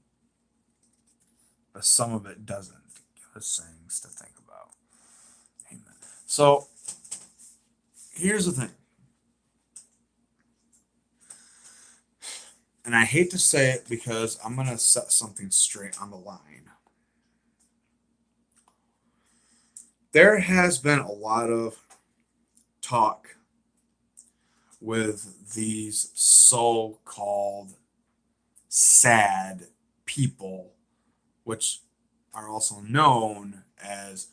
but some of it doesn't. Give us things to think about. Amen. So here's the thing. And I hate to say it because I'm going to set something straight on the line. There has been a lot of talk with these so-called sad people, which are also known as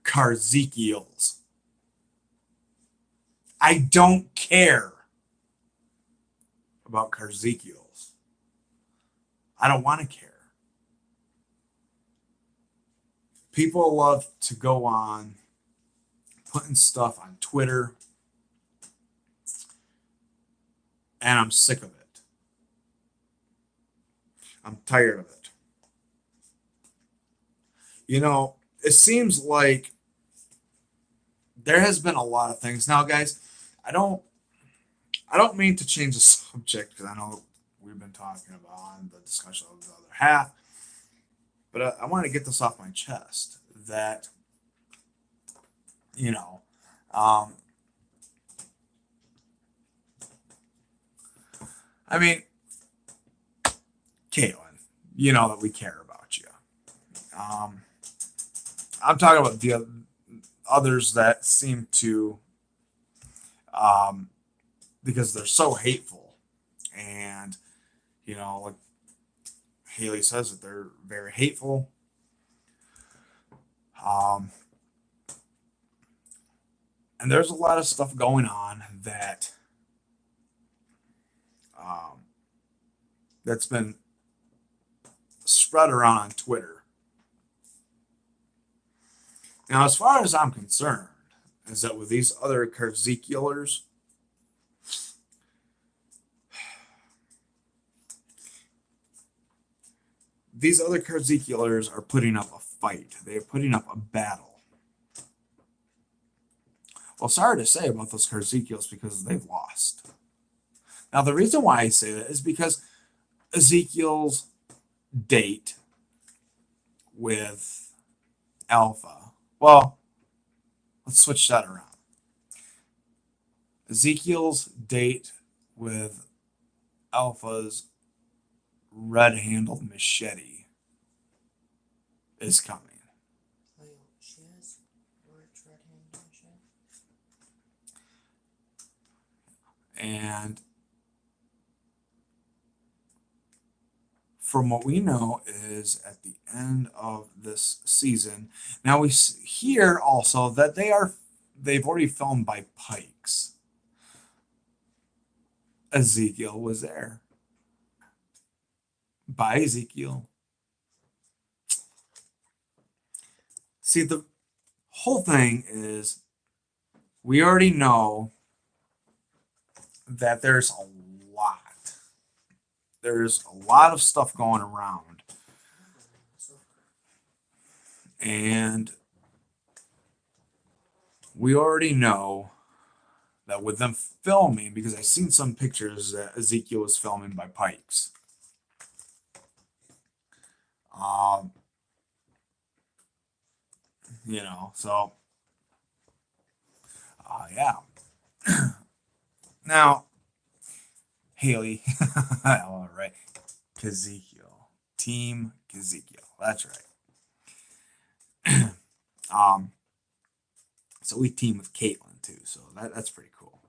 Karzekiels. I don't care about Karzekiels. I don't want to care. People love to go on putting stuff on Twitter, and I'm sick of it. I'm tired of it. You know, it seems like there has been a lot of things. Now, guys, I don't mean to change the subject because I know we've been talking about the discussion of the other half, but I want to get this off my chest that, you know, I mean, Caitlin, you know that we care about you. I'm talking about the others that seem to, because they're so hateful, and you know, like Haley says that they're very hateful. And there's a lot of stuff going on that that's been spread around on Twitter. Now, as far as I'm concerned, is that with these other Karzekielers, these other Karzekielers are putting up a fight. They're putting up a battle. Well, sorry to say about those Karzekiels because they've lost. Now, the reason why I say that is because Ezekiel's date with Alpha. Well, let's switch that around. Ezekiel's date with Alpha's red-handled machete is coming. Wait, she has red-handed machete? And from what we know is at the end of this season. Now we hear also that they've already filmed by Pikes. Ezekiel was there. By Ezekiel. See, the whole thing is we already know that there's a lot. There's a lot of stuff going around. And we already know that with them filming, because I've seen some pictures that Ezekiel was filming by Pikes. So, yeah. Now, Haley, all right, Kazekiel, Team Kazekiel, that's right. So we team with Caitlin too, so that's pretty cool.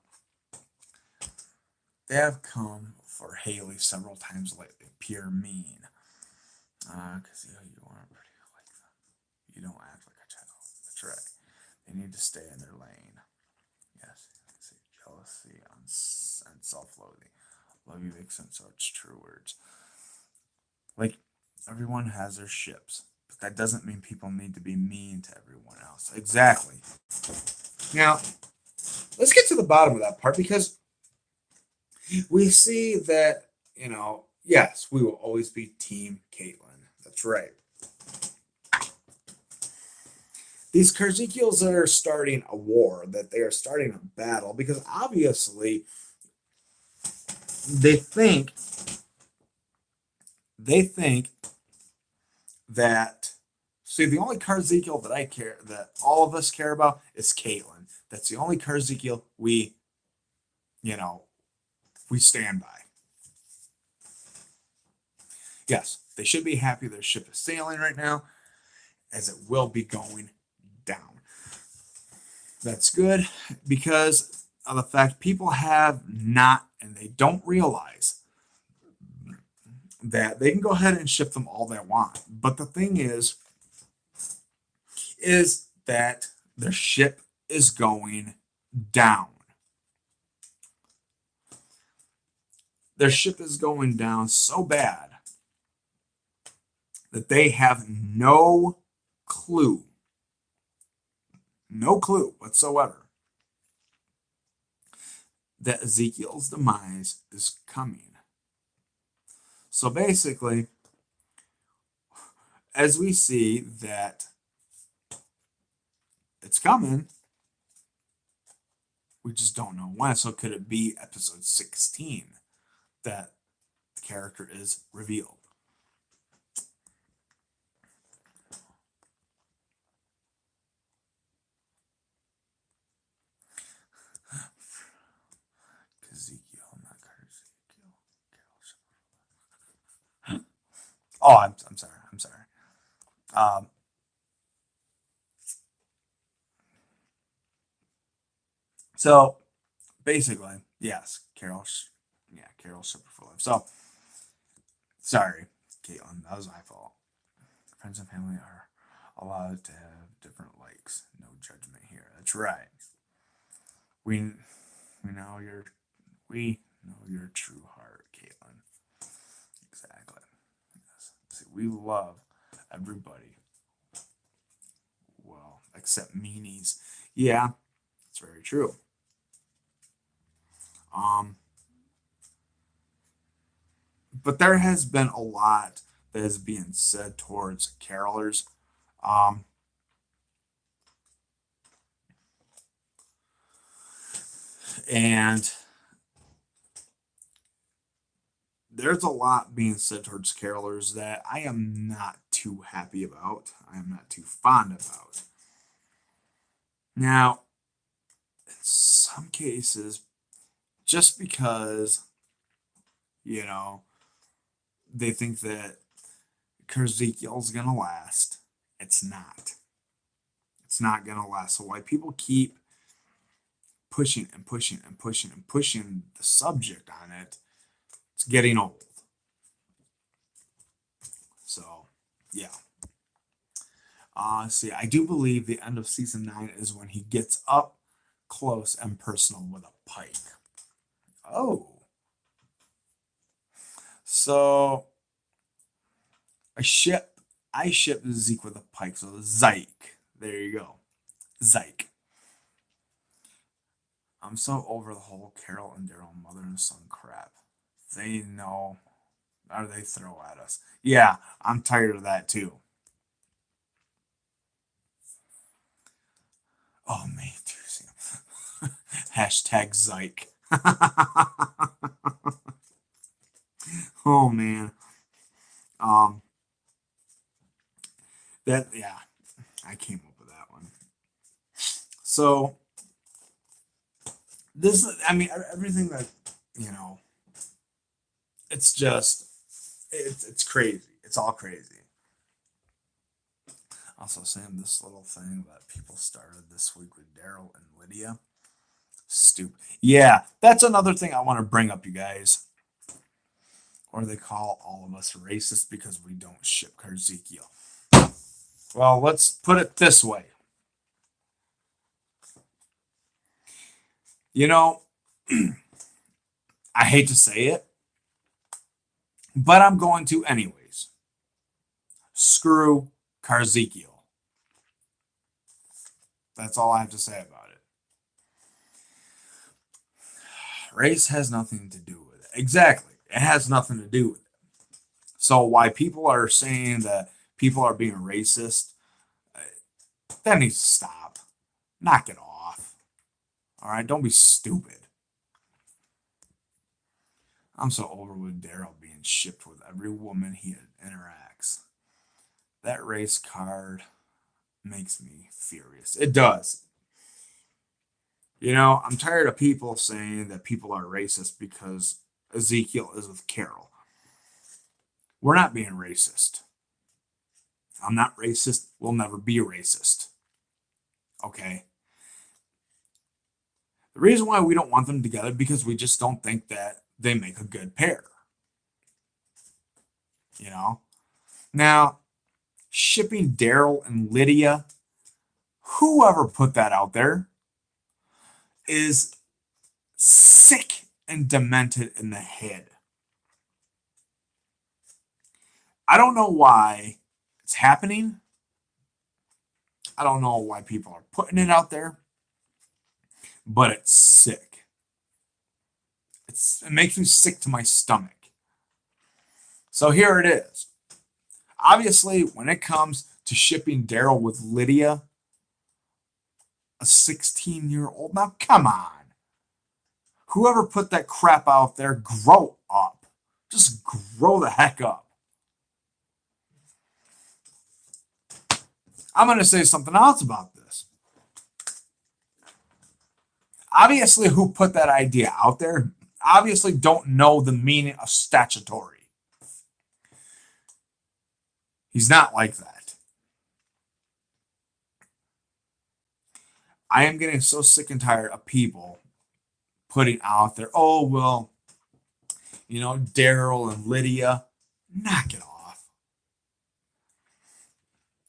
They have come for Haley several times lately. Pure mean. Because you aren't pretty like them. You don't act like a child. That's right. They need to stay in their lane. Yes. See, jealousy and self-loathing. Love you, Vixen, so it's true words. Like, everyone has their ships. But that doesn't mean people need to be mean to everyone else. Exactly. Now, let's get to the bottom of that part because we see that, yes, we will always be Team Caitlin. That's right. These Karzekiels that are starting a war, that they are starting a battle, because obviously they think that, see, the only Karzekiel that all of us care about is Caitlin. That's the only Karzekiel we stand by. Yes, they should be happy their ship is sailing right now, as it will be going down. That's good because of the fact people have not, and they don't realize that they can go ahead and ship them all they want. But the thing is that their ship is going down. Their ship is going down so bad that they have no clue whatsoever that Ezekiel's demise is coming. So basically, as we see that it's coming, we just don't know when. So could it be episode 16 that the character is revealed? Ezekiel, not Ezekiel. Oh, I'm sorry. So basically, yes, Carol's super full of. So sorry, Caitlin, that was my fault. Friends and family are allowed to have different likes. No judgment here. That's right. We know your true heart, Caitlin. Exactly. Yes. See, we love everybody. Well, except meanies. Yeah, it's very true. But there has been a lot that is being said towards carolers. Um, and there's a lot being said towards carolers that I am not too happy about. I am not too fond about. Now, in some cases, just because, you know, they think that Ezekiel's gonna last, it's not. It's not gonna last. So why people keep pushing and pushing and pushing and pushing the subject on it, it's getting old. So, yeah. See, I do believe the end of season 9 is when he gets up close and personal with a pike. Oh. So I ship Zeke with a pike. So Zyke. There you go. Zyke. I'm so over the whole Carol and Daryl mother and son crap. They know, or they throw at us. Yeah, I'm tired of that too. Oh, me too, Sam. Hashtag Zyke. Oh man. Um that yeah, I came up with that one. So this I mean everything that you know, it's just it's crazy. It's all crazy. Also, Sam, this little thing that people started this week with Daryl and Lydia. Stupid. Yeah, that's another thing I want to bring up, you guys. Or they call all of us racist because we don't ship Ezekiel. Well, let's put it this way. You know, I hate to say it, but I'm going to anyways. Screw Ezekiel. That's all I have to say about it. Race has nothing to do with it. Exactly. It has nothing to do with it. So why people are saying that people are being racist, that needs to stop. Knock it off. All right, don't be stupid. I'm so over with Daryl being shipped with every woman he interacts. That race card makes me furious. It does. You know, I'm tired of people saying that people are racist because Ezekiel is with Carol. We're not being racist. I'm not racist. We'll never be racist. Okay? The reason why we don't want them together because we just don't think that they make a good pair. You know? Now, shipping Daryl and Lydia, whoever put that out there is sick and demented in the head. I don't know why it's happening. I don't know why people are putting it out there, but it's sick. It makes me sick to my stomach. So here it is. Obviously, when it comes to shipping Daryl with Lydia, a 16-year-old, now come on. Whoever put that crap out there, grow up. Just grow the heck up. I'm going to say something else about this. Obviously, who put that idea out there obviously don't know the meaning of statutory. He's not like that. I am getting so sick and tired of people putting out there, oh, well, you know, Daryl and Lydia. Knock it off.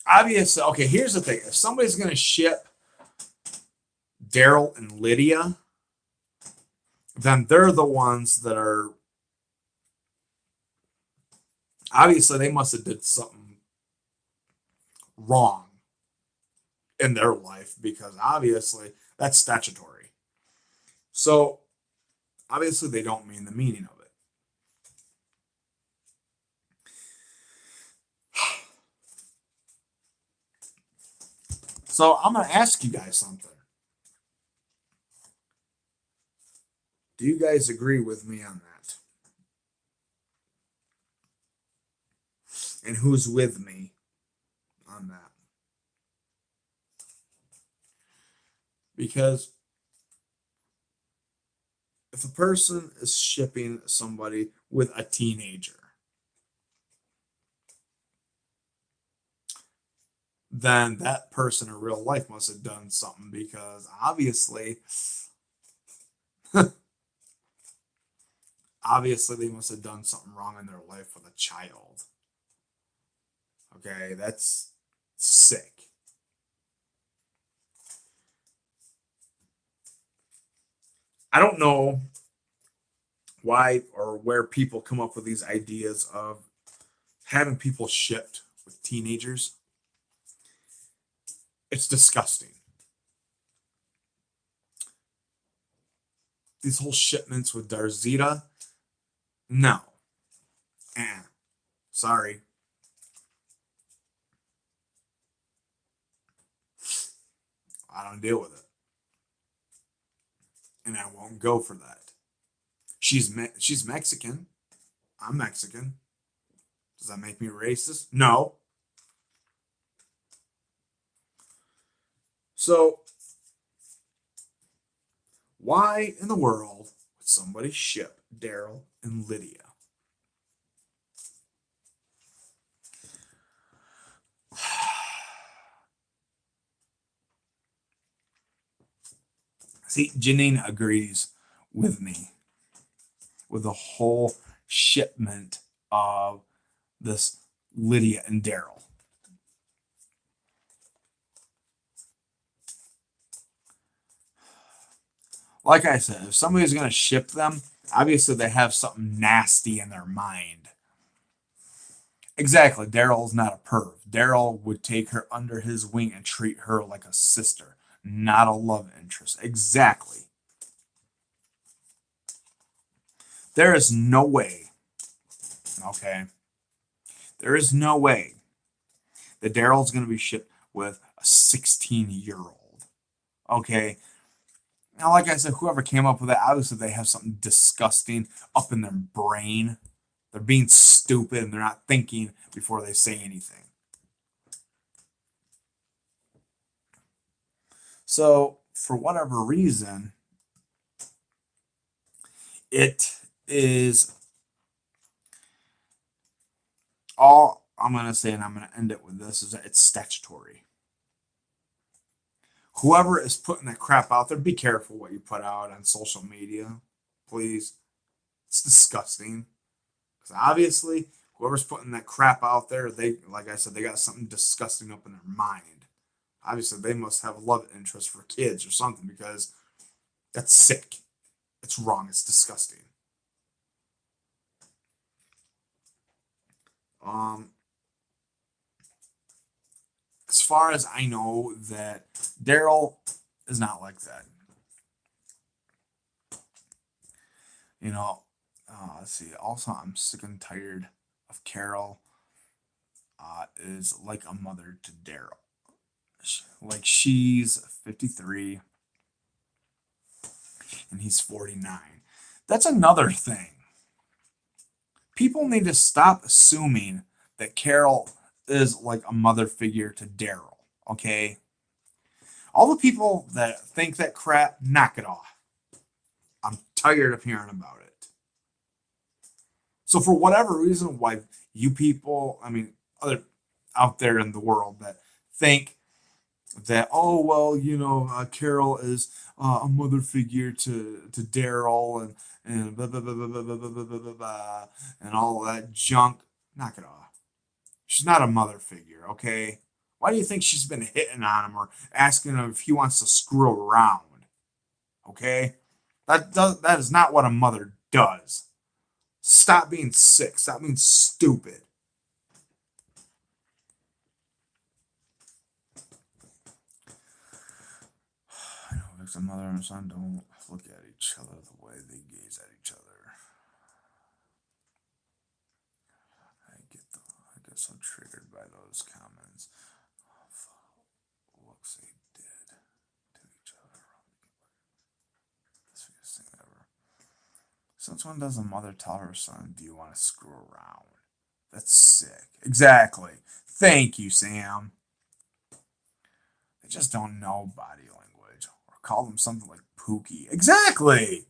Obviously, okay, here's the thing. If somebody's going to ship Daryl and Lydia, then they're the ones that are obviously they must have did something wrong in their life because obviously that's statutory. So obviously they don't mean the meaning of it. So I'm gonna ask you guys something. Do you guys agree with me on that? And who's with me on that? Because if a person is shipping somebody with a teenager, then that person in real life must have done something because obviously they must have done something wrong in their life with a child. Okay, that's sick. I don't know why or where people come up with these ideas of having people shipped with teenagers. It's disgusting. These whole shipments with Darzita, no. Sorry. I don't deal with it. And I won't go for that. She's Mexican. I'm Mexican. Does that make me racist? No. So, why in the world would somebody ship Daryl and Lydia? See, Janine agrees with me with the whole shipment of this Lydia and Daryl. Like I said, if somebody's going to ship them, obviously they have something nasty in their mind. Exactly. Daryl's not a perv. Daryl would take her under his wing and treat her like a sister, not a love interest. Exactly. There is no way, okay? There is no way that Daryl's going to be shipped with a 16-year-old. Okay? Now, like I said, whoever came up with that, obviously they have something disgusting up in their brain. They're being stupid and they're not thinking before they say anything. So, for whatever reason, it is all I'm going to say, and I'm going to end it with this, is that it's statutory. Whoever is putting that crap out there, be careful what you put out on social media, please. It's disgusting. Because obviously, whoever's putting that crap out there, they, like I said, they got something disgusting up in their mind. Obviously, they must have a love interest for kids or something because that's sick. It's wrong. It's disgusting. Um, as far as I know, that Daryl is not like that. You know, let's see. Also, I'm sick and tired of Carol. Is like a mother to Daryl. Like she's 53 and he's 49. That's another thing. People need to stop assuming that Carol is like a mother figure to Daryl. Okay? All the people that think that crap, knock it off. I'm tired of hearing about it. So for whatever reason, why you people, I mean, other out there in the world that think that, oh well, Carol is a mother figure to Daryl and blah, blah, blah, blah, blah, blah, blah, blah, blah, blah, and all that junk. Knock it off. She's not a mother figure, okay? Why do you think she's been hitting on him or asking him if he wants to screw around? Okay, that is not what a mother does. Stop being sick. Stop being stupid. I know if a mother and son don't look at each other the way they gaze at each other. I get so triggered by those comments. looks they did to each other. That's the sweetest thing ever. Since when does a mother tell her son, do you want to screw around? That's sick. Exactly. Thank you, Sam. They just don't know body language. Or call them something like Pookie. Exactly.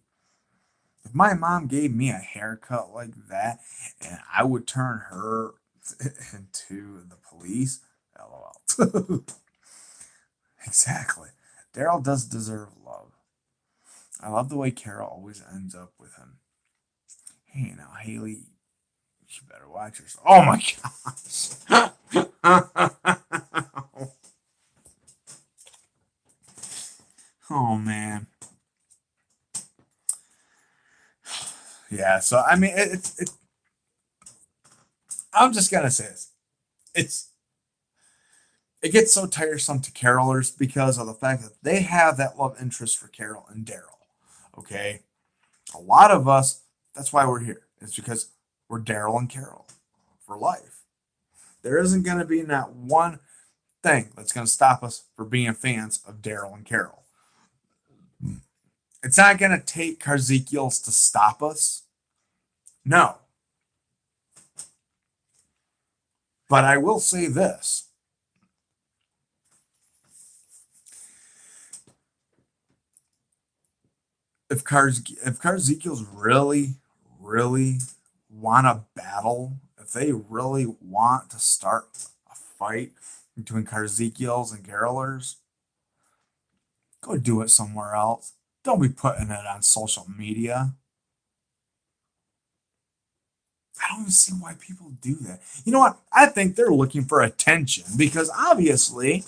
If my mom gave me a haircut like that and I would turn her into the police, lol. Exactly. Daryl does deserve love. I love the way Carol always ends up with him. Hey, now, Haley, you better watch yourself. Oh my gosh. Oh man. Yeah, so I mean, I'm just gonna say this. It's it gets so tiresome to carolers because of the fact that they have that love interest for Carol and Daryl. Okay, a lot of us. That's why we're here. It's because we're Daryl and Carol for life. There isn't gonna be not one thing that's gonna stop us from being fans of Daryl and Carol. It's not gonna take Carzekiels to stop us. No, but I will say this. If Carzekiels really want to battle, if they really want to start a fight between Carzekiels and Carolers, go do it somewhere else. Don't be putting it on social media. I don't even see why people do that. You know what? I think they're looking for attention because obviously,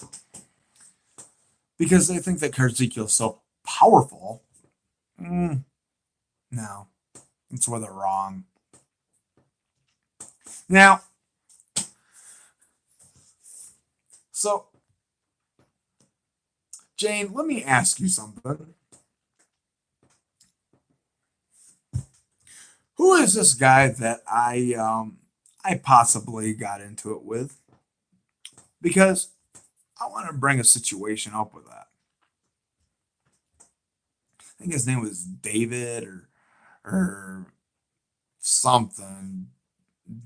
because they think that Carzekiel is so powerful. No, that's where they're wrong. Now, so Jane, let me ask you something. Who is this guy that I possibly got into it with? Because I want to bring a situation up with that. I think his name was David or something,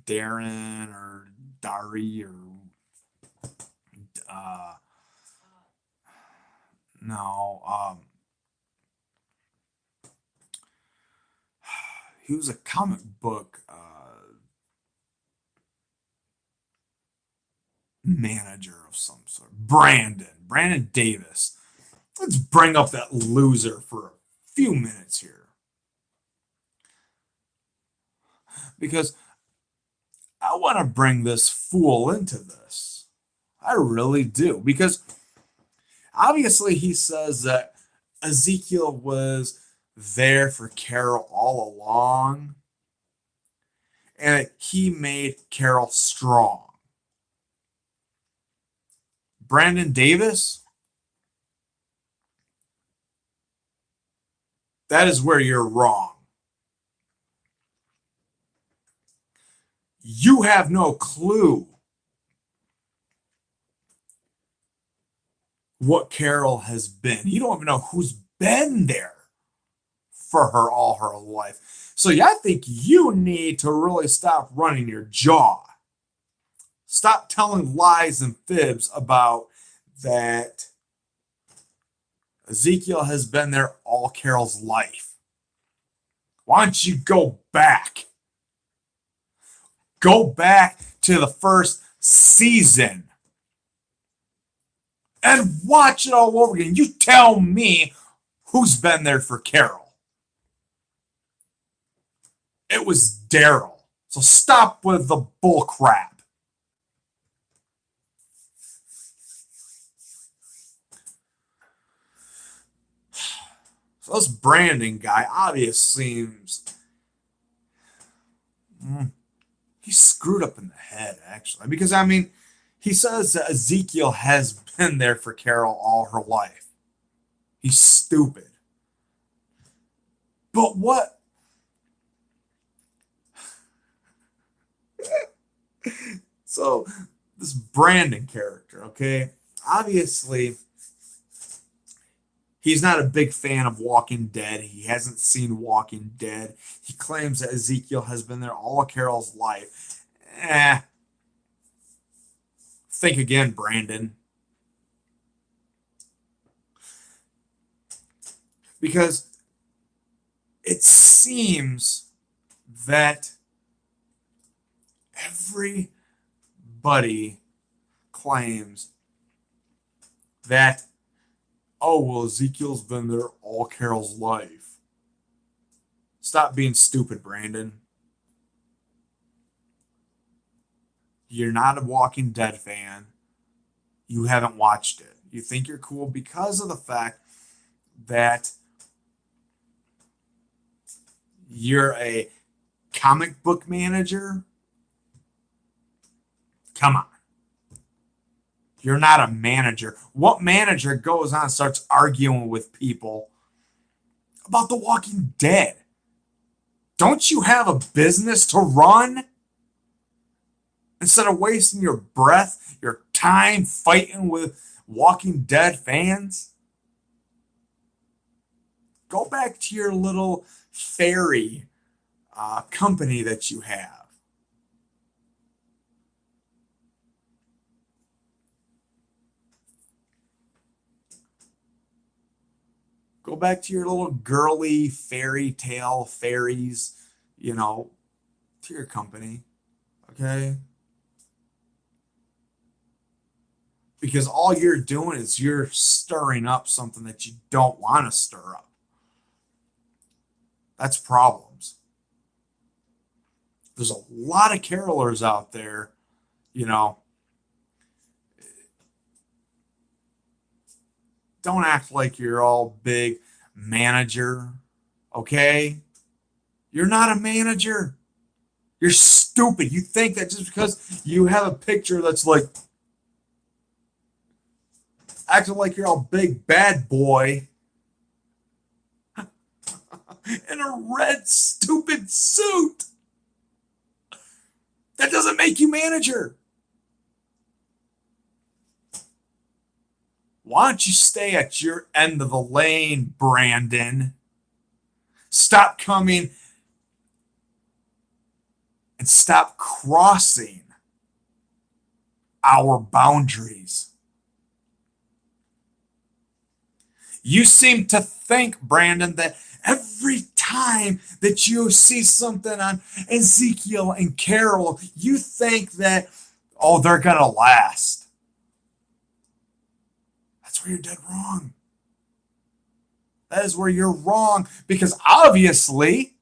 Darren or Dari or uh no he was a comic book manager of some sort. Brandon Davis. Let's bring up that loser for a few minutes here because I want to bring this fool into this. I really do because obviously he says that Ezekiel was there for Carol all along and he made Carol strong. Brandon Davis, that is where you're wrong. You have no clue what Carol has been. You don't even know who's been there for her all her life. So yeah, I think you need to really stop running your jaw. Stop telling lies and fibs about that Ezekiel has been there all Carol's life. Why don't you go back? Go back to the first season and watch it all over again. You tell me who's been there for Carol. It was Daryl. So stop with the bull crap. So this Brandon guy obviously seems he's screwed up in the head actually because I mean he says that Ezekiel has been there for Carol all her life. He's stupid. But what? So this Brandon character, okay, obviously He's not a big fan of Walking Dead. He hasn't seen Walking Dead. He claims that Ezekiel has been there all of Carol's life. Think again, Brandon. Because it seems that everybody claims that, oh, well, Ezekiel's been there all Carol's life. Stop being stupid, Brandon. You're not a Walking Dead fan. You haven't watched it. You think you're cool because of the fact that you're a comic book manager. Come on. You're not a manager. What manager goes on and starts arguing with people about The Walking Dead? Don't you have a business to run? Instead of wasting your breath, your time fighting with Walking Dead fans? Go back to your little fairy company that you have. Go back to your little girly fairy tale fairies, to your company. Okay? Because all you're doing is you're stirring up something that you don't want to stir up. That's problems. There's a lot of carolers out there, Don't act like you're all big manager, okay? You're not a manager. You're stupid. You think that just because you have a picture that's like acting like you're all big bad boy in a red stupid suit, that doesn't make you manager. Why don't you stay at your end of the lane, Brandon? Stop coming and stop crossing our boundaries. You seem to think, Brandon, that every time that you see something on Ezekiel and Carol, you think that, oh, they're going to last. That's where you're dead wrong. That is where you're wrong, because obviously,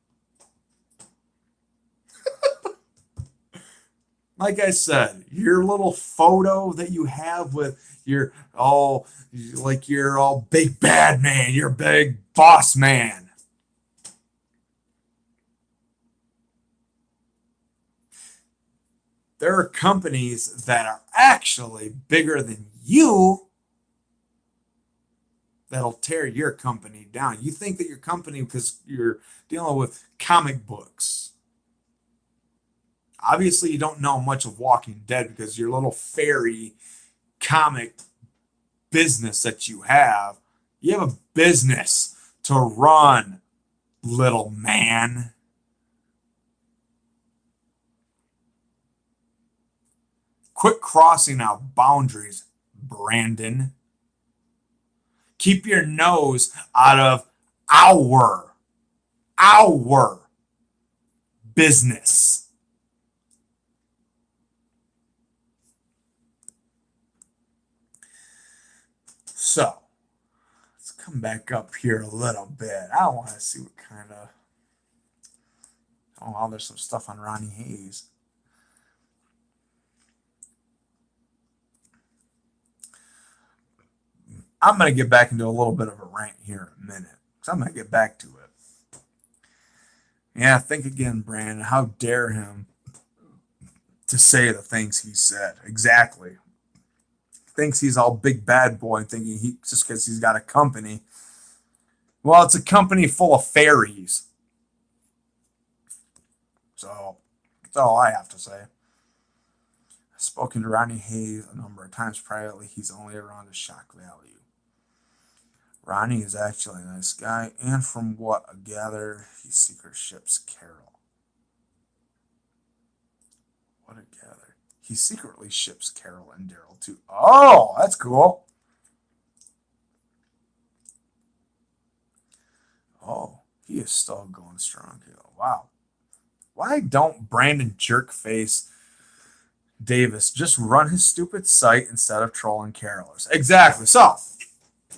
like I said, your little photo that you have with your, like you're all big bad man, you're big boss man. There are companies that are actually bigger than you that'll tear your company down. You think that your company, because you're dealing with comic books. Obviously, you don't know much of Walking Dead because your little fairy comic business that you have a business to run, little man. Quit crossing our boundaries, Brandon. Keep your nose out of our business. So, let's come back up here a little bit. I want to see what kind of... Oh, there's some stuff on Ronnie Hayes. I'm going to get back into a little bit of a rant here in a minute, because I'm going to get back to it. Yeah, think again, Brandon. How dare him to say the things he said. Exactly. Thinks he's all big bad boy and thinking he just because he's got a company. Well, it's a company full of fairies. So that's all I have to say. I've spoken to Ronnie Hayes a number of times privately. He's only around a shock value. Ronnie is actually a nice guy, and from what I gather, he secret ships Carol. What I gather. He secretly ships Carol and Daryl too. Oh, that's cool. Oh, he is still going strong here. Wow. Why don't Brandon Jerkface Davis just run his stupid site instead of trolling carolers? Exactly. So,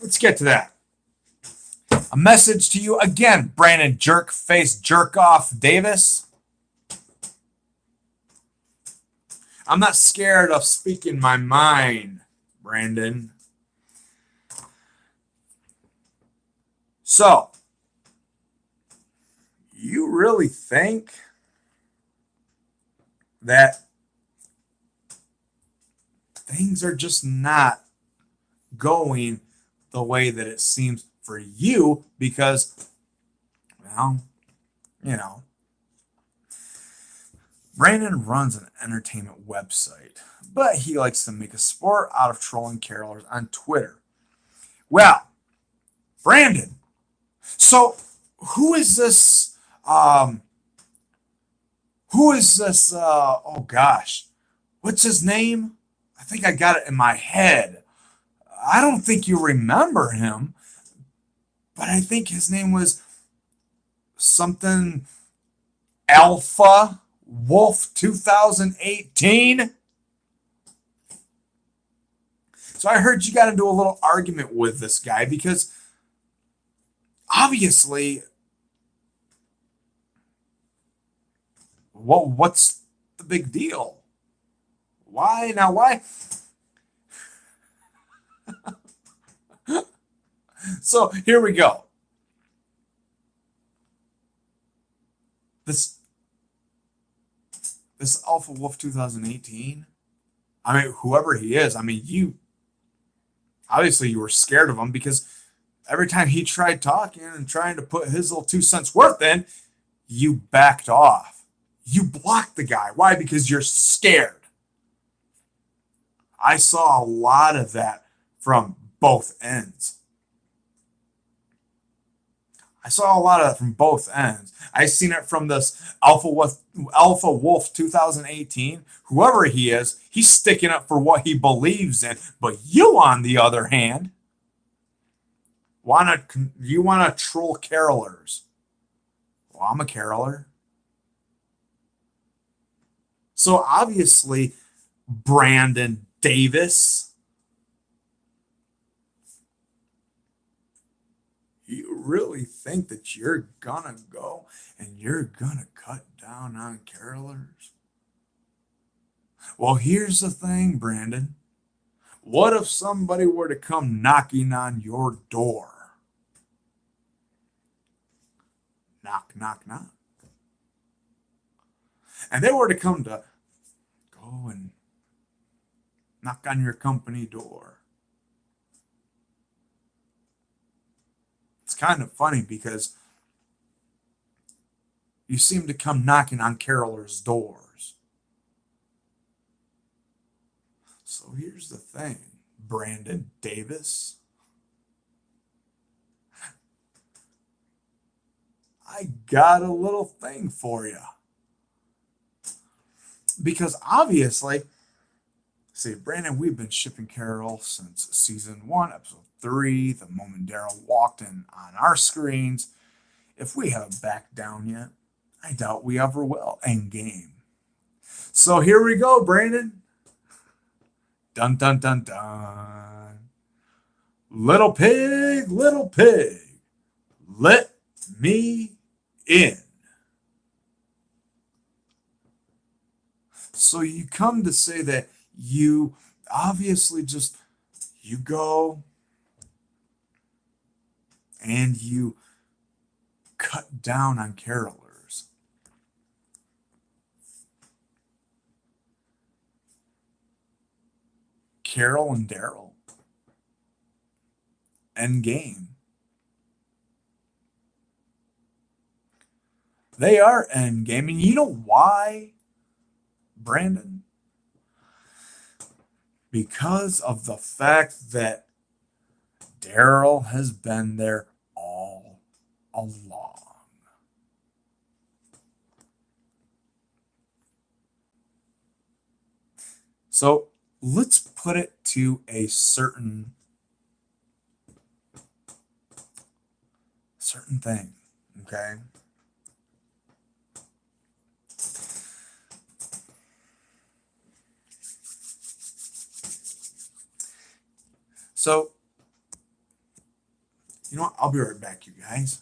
let's get to that. A message to you again, Brandon Jerkface Jerkoff Davis. I'm not scared of speaking my mind, Brandon. So, you really think that things are just not going the way that it seems for you because, well, you know, Brandon runs an entertainment website, but he likes to make a sport out of trolling carolers on Twitter. Well, Brandon, so who is this? Who is this? Oh gosh, what's his name? I think I got it in my head. I don't think you remember him, but I think his name was something Alpha Wolf 2018. So I heard you got into a little argument with this guy because obviously, what's the big deal? Why now? Why? So here we go. This Alpha Wolf 2018. I mean, whoever he is, I mean, you obviously you were scared of him because every time he tried talking and trying to put his little 2 cents worth in, you backed off. You blocked the guy. Why? Because you're scared. I saw a lot of that from both ends. I saw a lot of that from both ends. I seen it from this Alpha Wolf 2018. Whoever he is, he's sticking up for what he believes in. But you, on the other hand, you wanna troll carolers. Well, I'm a caroler. So obviously, Brandon Davis, you really think that you're gonna go and you're gonna cut down on carolers? Well, here's the thing, Brandon. What if somebody were to come knocking on your door? Knock, knock, knock. And they were to come to go and knock on your company door. It's kind of funny because you seem to come knocking on carolers' doors. So here's the thing, Brandon Davis. I got a little thing for you. Because obviously, see, Brandon, we've been shipping Carol since season 1, episode 3, the moment Daryl walked in on our screens. If we haven't backed down yet, I doubt we ever will. End game. So here we go, Brandon. Dun, dun, dun, dun. Little pig, let me in. So you come to say that you obviously you go and you cut down on carolers. Carol and Daryl. End game. They are end game. And you know why, Brandon? Because of the fact that Daryl has been there all along. So let's put it to a certain thing, okay? So, you know what? I'll be right back, you guys.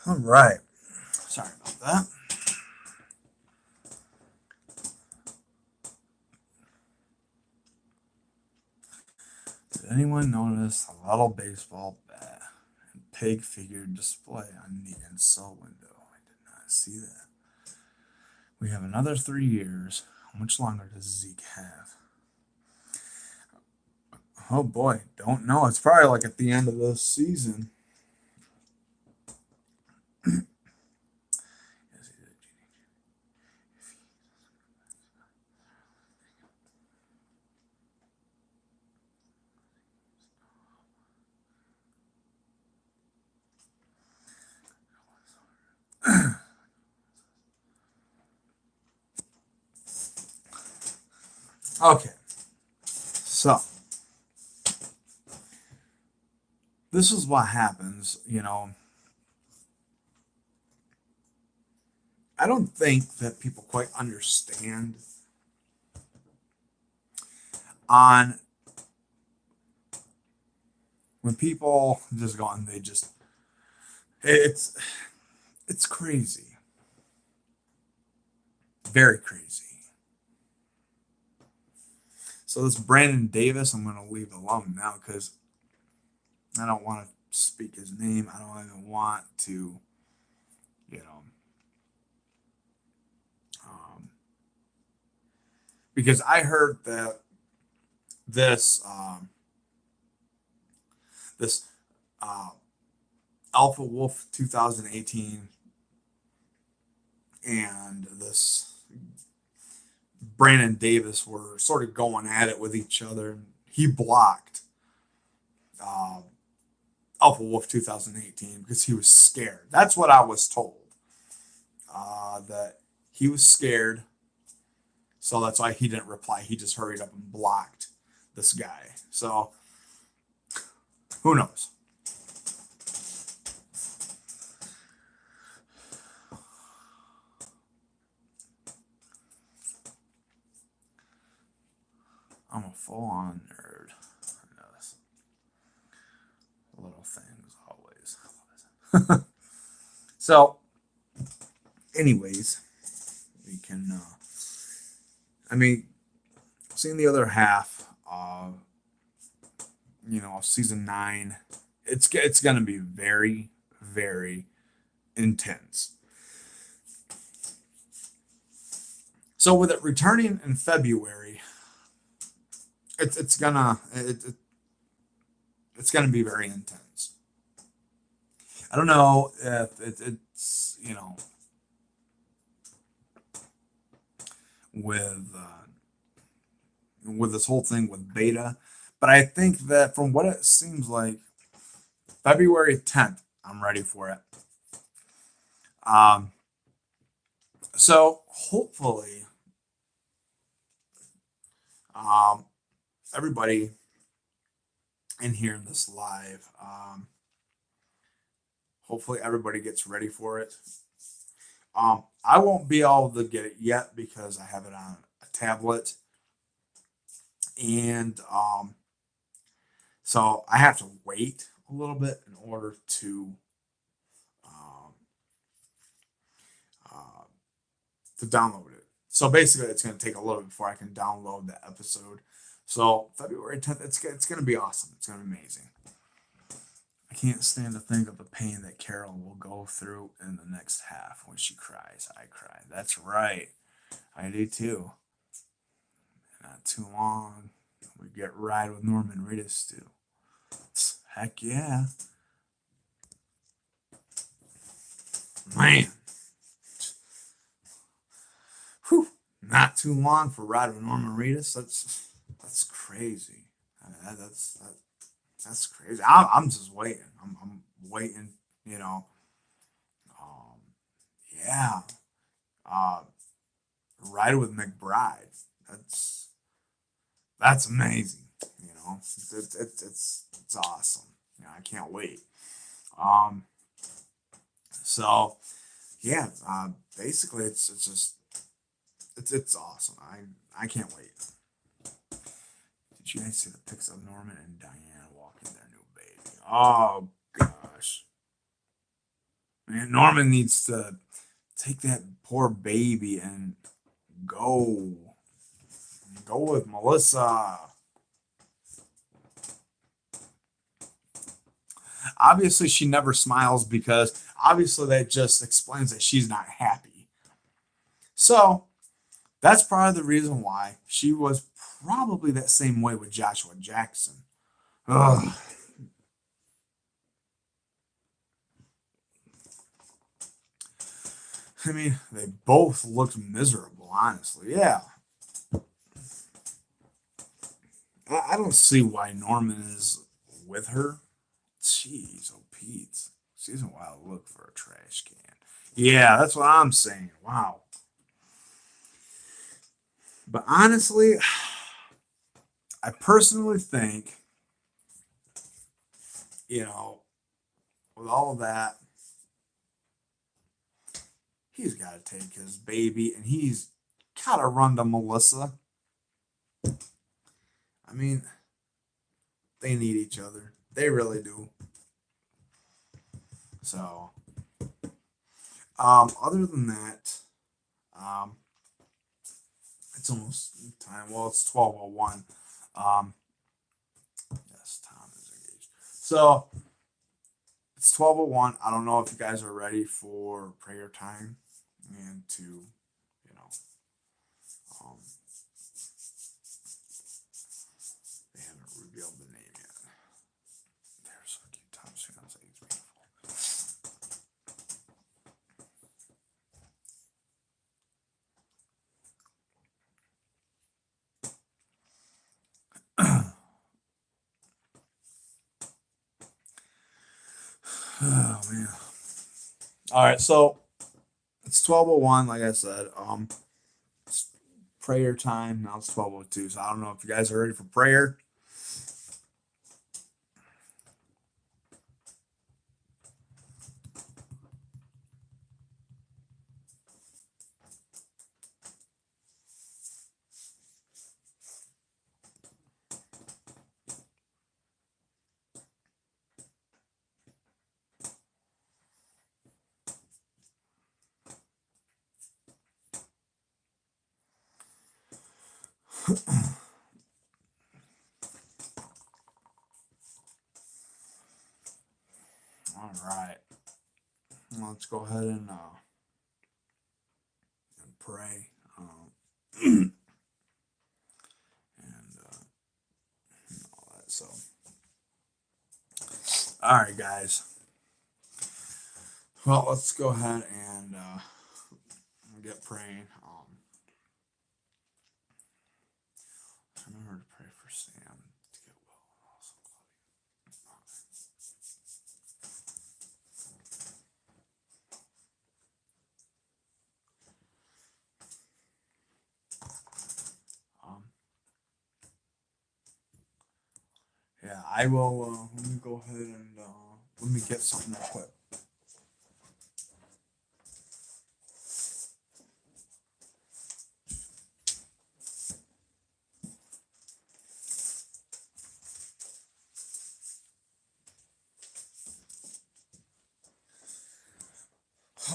All right. Sorry about that. Did anyone notice a little baseball bat and pig figure display on the install window? I did not see that. We have another 3 years. How much longer does Zeke have? Oh boy, don't know. It's probably like at the end of this season. Okay, so this is what happens, you know. I don't think that people quite understand on when people just go and they just it's crazy, very crazy. So this Brandon Davis, I'm going to leave alone now because I don't want to speak his name. I don't even want to, you know, um, because I heard that this this uh, Alpha Wolf 2018 and this Brandon Davis were sort of going at it with each other. He blocked uh, Alpha Wolf 2018 because he was scared. That's what I was told. That he was scared, so that's why he didn't reply. He just hurried up and blocked this guy. So who knows? I'm a full-on nerd. I know this. Little things always. So, anyways, we can. I mean, seeing the other half of season 9, it's gonna be very, very intense. So with it returning in February, it's gonna be very intense. I don't know if it's with with this whole thing with beta, but I think that from what it seems like, February 10th, I'm ready for it. Um, so hopefully, um, everybody in here in this live, hopefully everybody gets ready for it. I won't be able to get it yet because I have it on a tablet, and so I have to wait a little bit in order um, uh, to download it. So basically, it's going to take a little bit before I can download the episode. So February 10th, it's going to be awesome. It's going to be amazing. I can't stand to think of the pain that Carol will go through in the next half when she cries. I cry. That's right. I do too. Not too long. We get Ride with Norman Reedus too. Heck yeah. Man. Whew. Not too long for Ride with Norman Reedus. That's crazy. That's crazy. I'm just waiting. I'm waiting. You know. Um, yeah. Uh, Ride with McBride. That's amazing. It's awesome. I can't wait. Um, so yeah. Basically, it's just it's awesome. I can't wait. Did you guys see the pics of Norman and Diane walking their new baby? Oh gosh, man, Norman needs to take that poor baby and go with Melissa. Obviously, she never smiles because obviously that just explains that she's not happy. So that's probably the reason why she was probably that same way with Joshua Jackson. Ugh. I mean, they both looked miserable, honestly. Yeah. I don't see why Norman is with her. Jeez, oh Pete. She's a wild look for a trash can. Yeah, that's what I'm saying. Wow. But honestly, I personally think, you know, with all of that, he's got to take his baby and he's got to run to Melissa. I mean, they need each other. They really do. So, other than that, um, it's almost time. Well, it's 12:01. Um, yes, Tom is engaged. So it's 12:01. I don't know if you guys are ready for prayer time and to, um, they haven't revealed the name yet. They're so cute. Tom's fiance is beautiful. Oh man. All right, so it's 12:01, like I said. It's prayer time. Now it's 12:02. So I don't know if you guys are ready for prayer. All right. Let's go ahead and pray. and all that. So, all right, guys. Well, let's go ahead and get praying. Remember to pray for Sam to get well. Also, um, yeah, I will. Let me go ahead and let me get something real quick.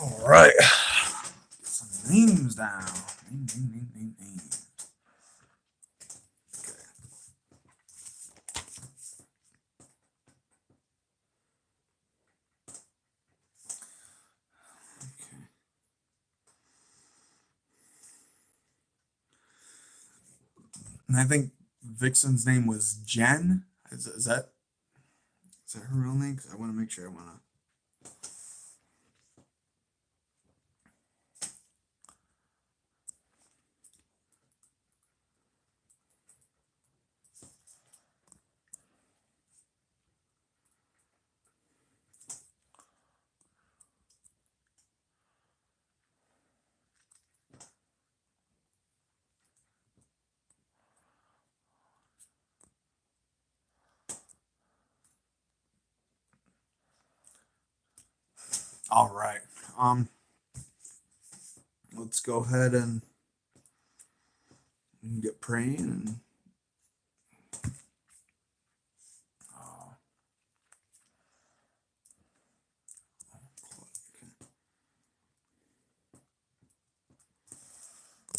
All right. Get some names down. Name. Okay. Okay. And I think Vixen's name was Jen. Is that her real name? 'Cause I want to make sure I want to. All right. Let's go ahead and get praying and. Uh,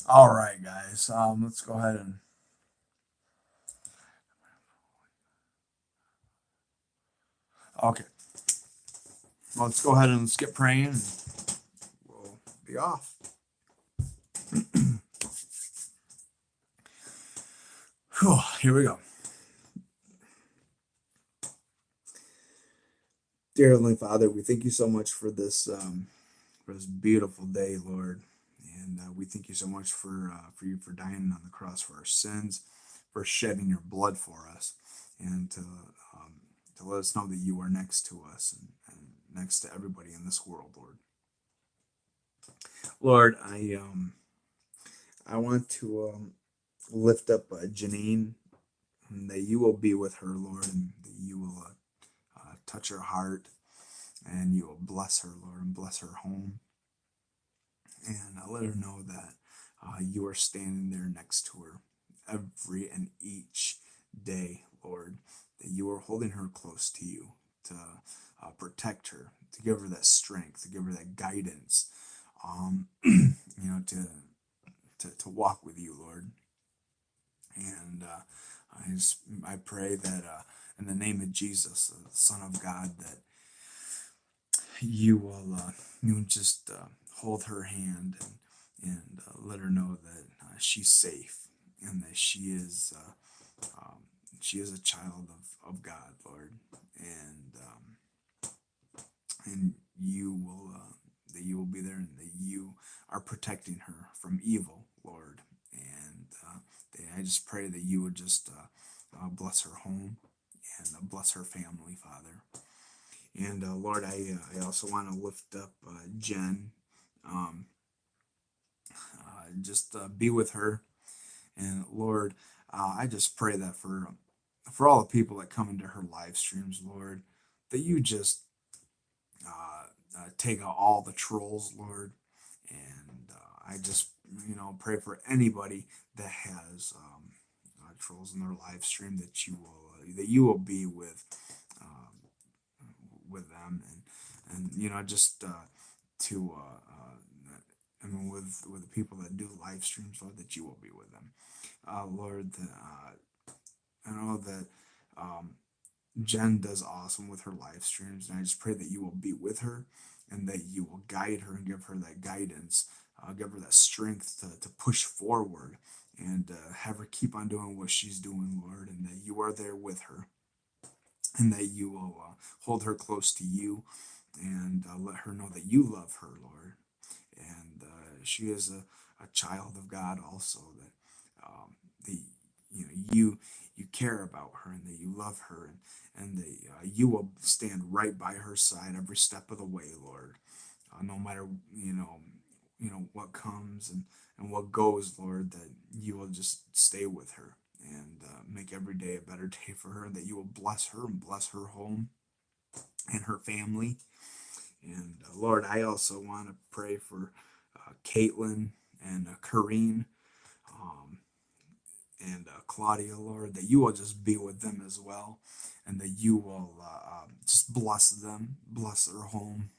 all right, guys. Let's go ahead and. Okay. Well, let's go ahead and let's get praying. And we'll be off. Whew, here we go. Dear Heavenly Father, we thank you so much for this beautiful day, Lord, and we thank you so much for you for dying on the cross for our sins, for shedding your blood for us, and to let us know that you are next to us and next to everybody in this world, Lord. Lord, I want to lift up Janine, and that you will be with her, Lord, and that you will touch her heart, and you will bless her, Lord, and bless her home, and let her know that you are standing there next to her every and each day, Lord, that you are holding her close to you to protect her, to give her that strength, to give her that guidance, to walk with you, Lord. And I pray that in the name of Jesus, the Son of God, that you will just hold her hand and let her know that she's safe and that she is a child of God, Lord, and you will that you will be there and that you are protecting her from evil, Lord, and I just pray that you would just bless her home and bless her family, Father. And Lord, I also want to lift up Jen. Just be with her, and Lord, I just pray that for all the people that come into her live streams, Lord, that you just take out all the trolls, Lord, and I just pray for anybody that has trolls in their live stream that you will be with them and just to I mean with the people that do live streams, Lord, that you will be with them, Lord. I know that Jen does awesome with her live streams, and I just pray that you will be with her and that you will guide her and give her that guidance give her that strength to push forward and have her keep on doing what she's doing, Lord, and that you are there with her and that you will hold her close to you and let her know that you love her, Lord. And she is a child of God also, that the you care about her and that you love her, and that you will stand right by her side every step of the way, Lord. No matter what comes and what goes, Lord, that you will just stay with her and make every day a better day for her, that you will bless her and bless her home and her family. And Lord, I also want to pray for Caitlin and Kareen and Claudia, Lord, that you will just be with them as well, and that you will just bless them, bless their home,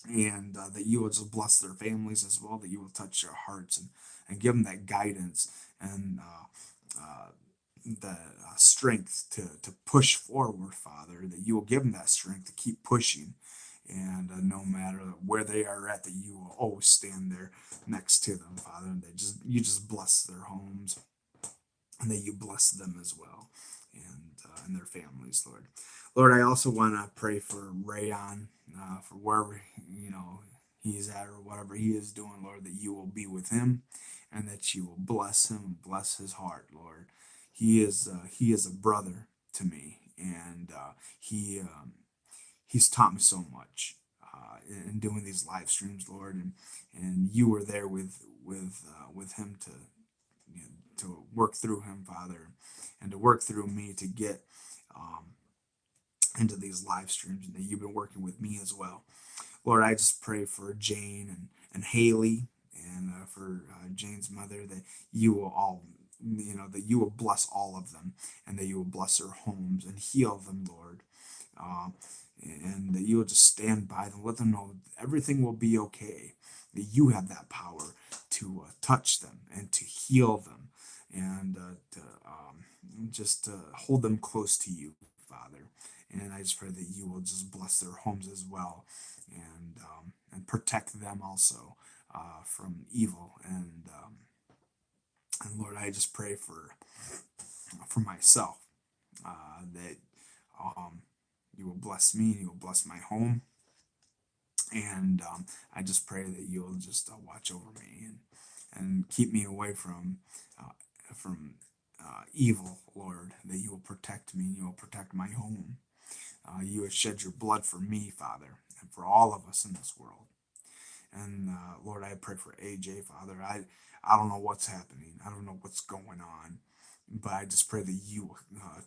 and that you will just bless their families as well, that you will touch their hearts and give them that guidance and the strength to push forward, Father, that you will give them that strength to keep pushing. And no matter where they are at, that you will always stand there next to them, Father, and you just bless their homes, and that you bless them as well, and their families, Lord. Lord, I also want to pray for Rayon, for wherever he's at or whatever he is doing, Lord, that you will be with him, and that you will bless him and bless his heart, Lord. He is a brother to me, and he's taught me so much in doing these live streams, Lord, and you were there with him to work through him, Father, and to work through me to get um, into these live streams, and that you've been working with me as well. Lord, I just pray for Jane and Haley, and for Jane's mother, that you will all, that you will bless all of them, and that you will bless their homes and heal them, Lord. Uh, and that you will just stand by them, let them know everything will be okay, that you have that power to touch them and to heal them, and to just hold them close to you, Father. And I just pray that you will just bless their homes as well, and protect them also from evil. And Lord, I just pray for myself, that you will bless me and you will bless my home. And I just pray that you'll just watch over me and keep me away from evil, Lord. That you will protect me and you will protect my home. You have shed your blood for me, Father, and for all of us in this world. And Lord, I pray for AJ, Father. I don't know what's happening. I don't know what's going on, but I just pray that you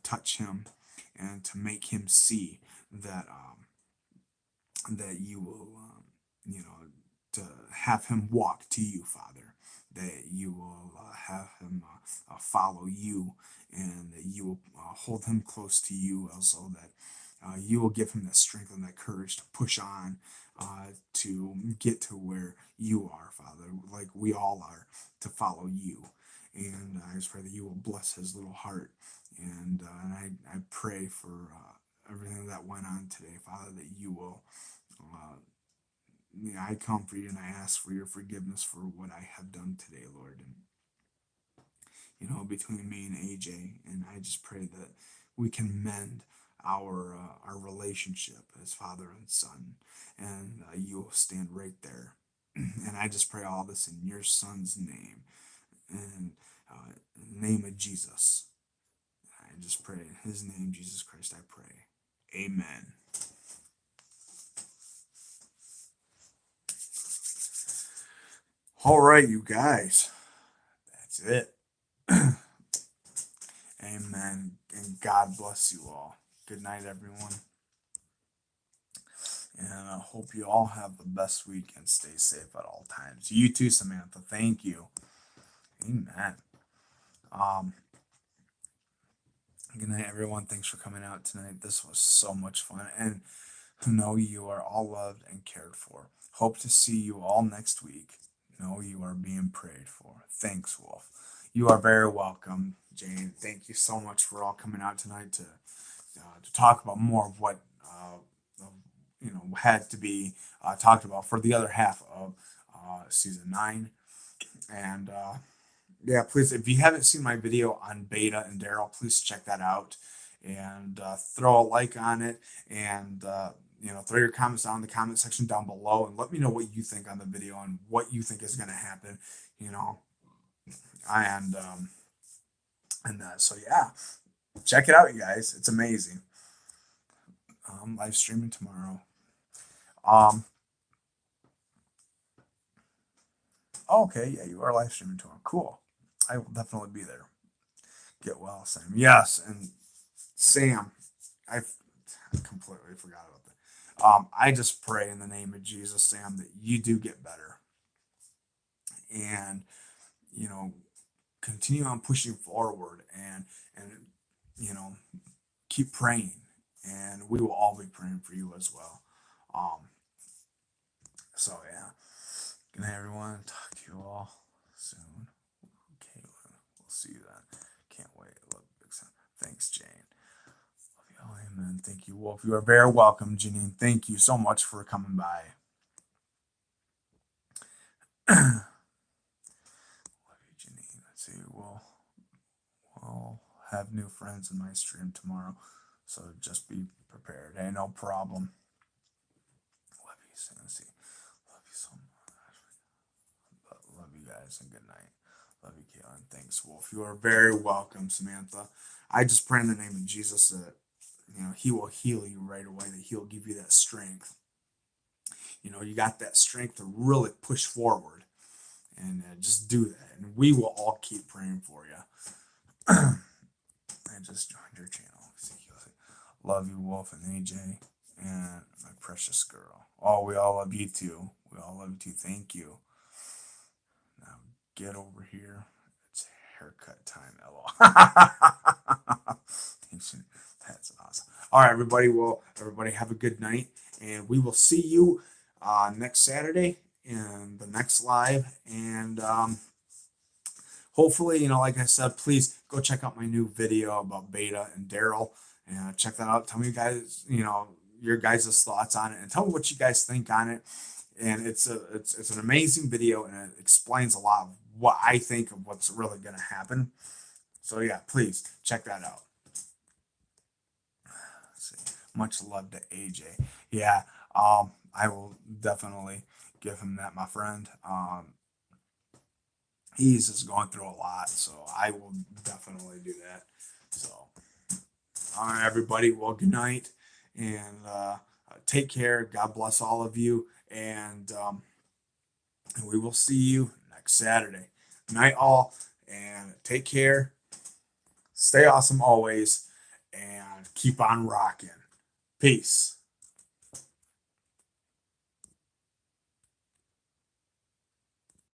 touch him and to make him see that you will, to have him walk to you, Father. That you will have him follow you, and that you will hold him close to you, also that you will give him that strength and that courage to push on, to get to where you are, Father, like we all are, to follow you. And I just pray that you will bless his little heart. And I pray for everything that went on today, Father, that you will. Uh, I come for you and I ask for your forgiveness for what I have done today, Lord. And between me and AJ, and I just pray that we can mend our relationship as father and son, and you will stand right there. And I just pray all this in your son's name, and in the name of Jesus. I just pray in his name, Jesus Christ, I pray. Amen. All right, you guys. That's it. Amen. And God bless you all. Good night, everyone. And I hope you all have the best week and stay safe at all times. You too, Samantha. Thank you. Amen. Good night, everyone. Thanks for coming out tonight. This was so much fun. And know you are all loved and cared for. Hope to see you all next week. Know you are being prayed for. Thanks, Wolf. You are very welcome, Jane. Thank you so much for all coming out tonight to talk about more of what had to be talked about for the other half of season 9. And yeah, please, if you haven't seen my video on Beta and Daryl, please check that out and throw a like on it, and throw your comments down in the comment section down below, and let me know what you think on the video and what you think is going to happen. You know, so yeah, check it out, you guys. It's amazing. Live streaming tomorrow. Okay, yeah, you are live streaming tomorrow. Cool. I will definitely be there. Get well, Sam. Yes, and Sam, I completely forgot about that. I just pray in the name of Jesus, Sam, that you do get better, and continue on pushing forward, and keep praying, and we will all be praying for you as well. So yeah, good night, everyone. Talk to you all soon. Caitlin, we'll see you then. Can't wait. Love you, big son. Thanks, Jane. Love you all. Amen. Thank you, Wolf. You are very welcome, Janine. Thank you so much for coming by. Love you, Janine. Let's see. We'll have new friends in my stream tomorrow, so just be prepared. Hey, no problem. Love you, Sancy. Love you so much. But love you guys, and good night. Love you, Caitlin. Thanks, Wolf. You are very welcome, Samantha. I just pray in the name of Jesus that He will heal you right away. That He'll give you that strength. You got that strength to really push forward, and just do that. And we will all keep praying for you. I just joined your channel. Love you, Wolf and AJ, and my precious girl. Oh, we all love you too. We all love you too. Thank you. Now get over here. It's haircut time, LOL. That's awesome. All right, everybody. Well, everybody have a good night, and we will see you next Saturday in the next live. And hopefully, like I said, please go check out my new video about Beta and Daryl, and check that out. Tell me, you guys, your guys' thoughts on it, and tell me what you guys think on it. And it's an amazing video, and it explains a lot of what I think of what's really going to happen. So yeah, please check that out. Let's see. Much love to AJ. Yeah, I will definitely give him that, my friend. He's just going through a lot, so I will definitely do that. So, all right, everybody. Well, good night, and take care. God bless all of you, and we will see you next Saturday. Night, all, and take care. Stay awesome always, and keep on rocking. Peace.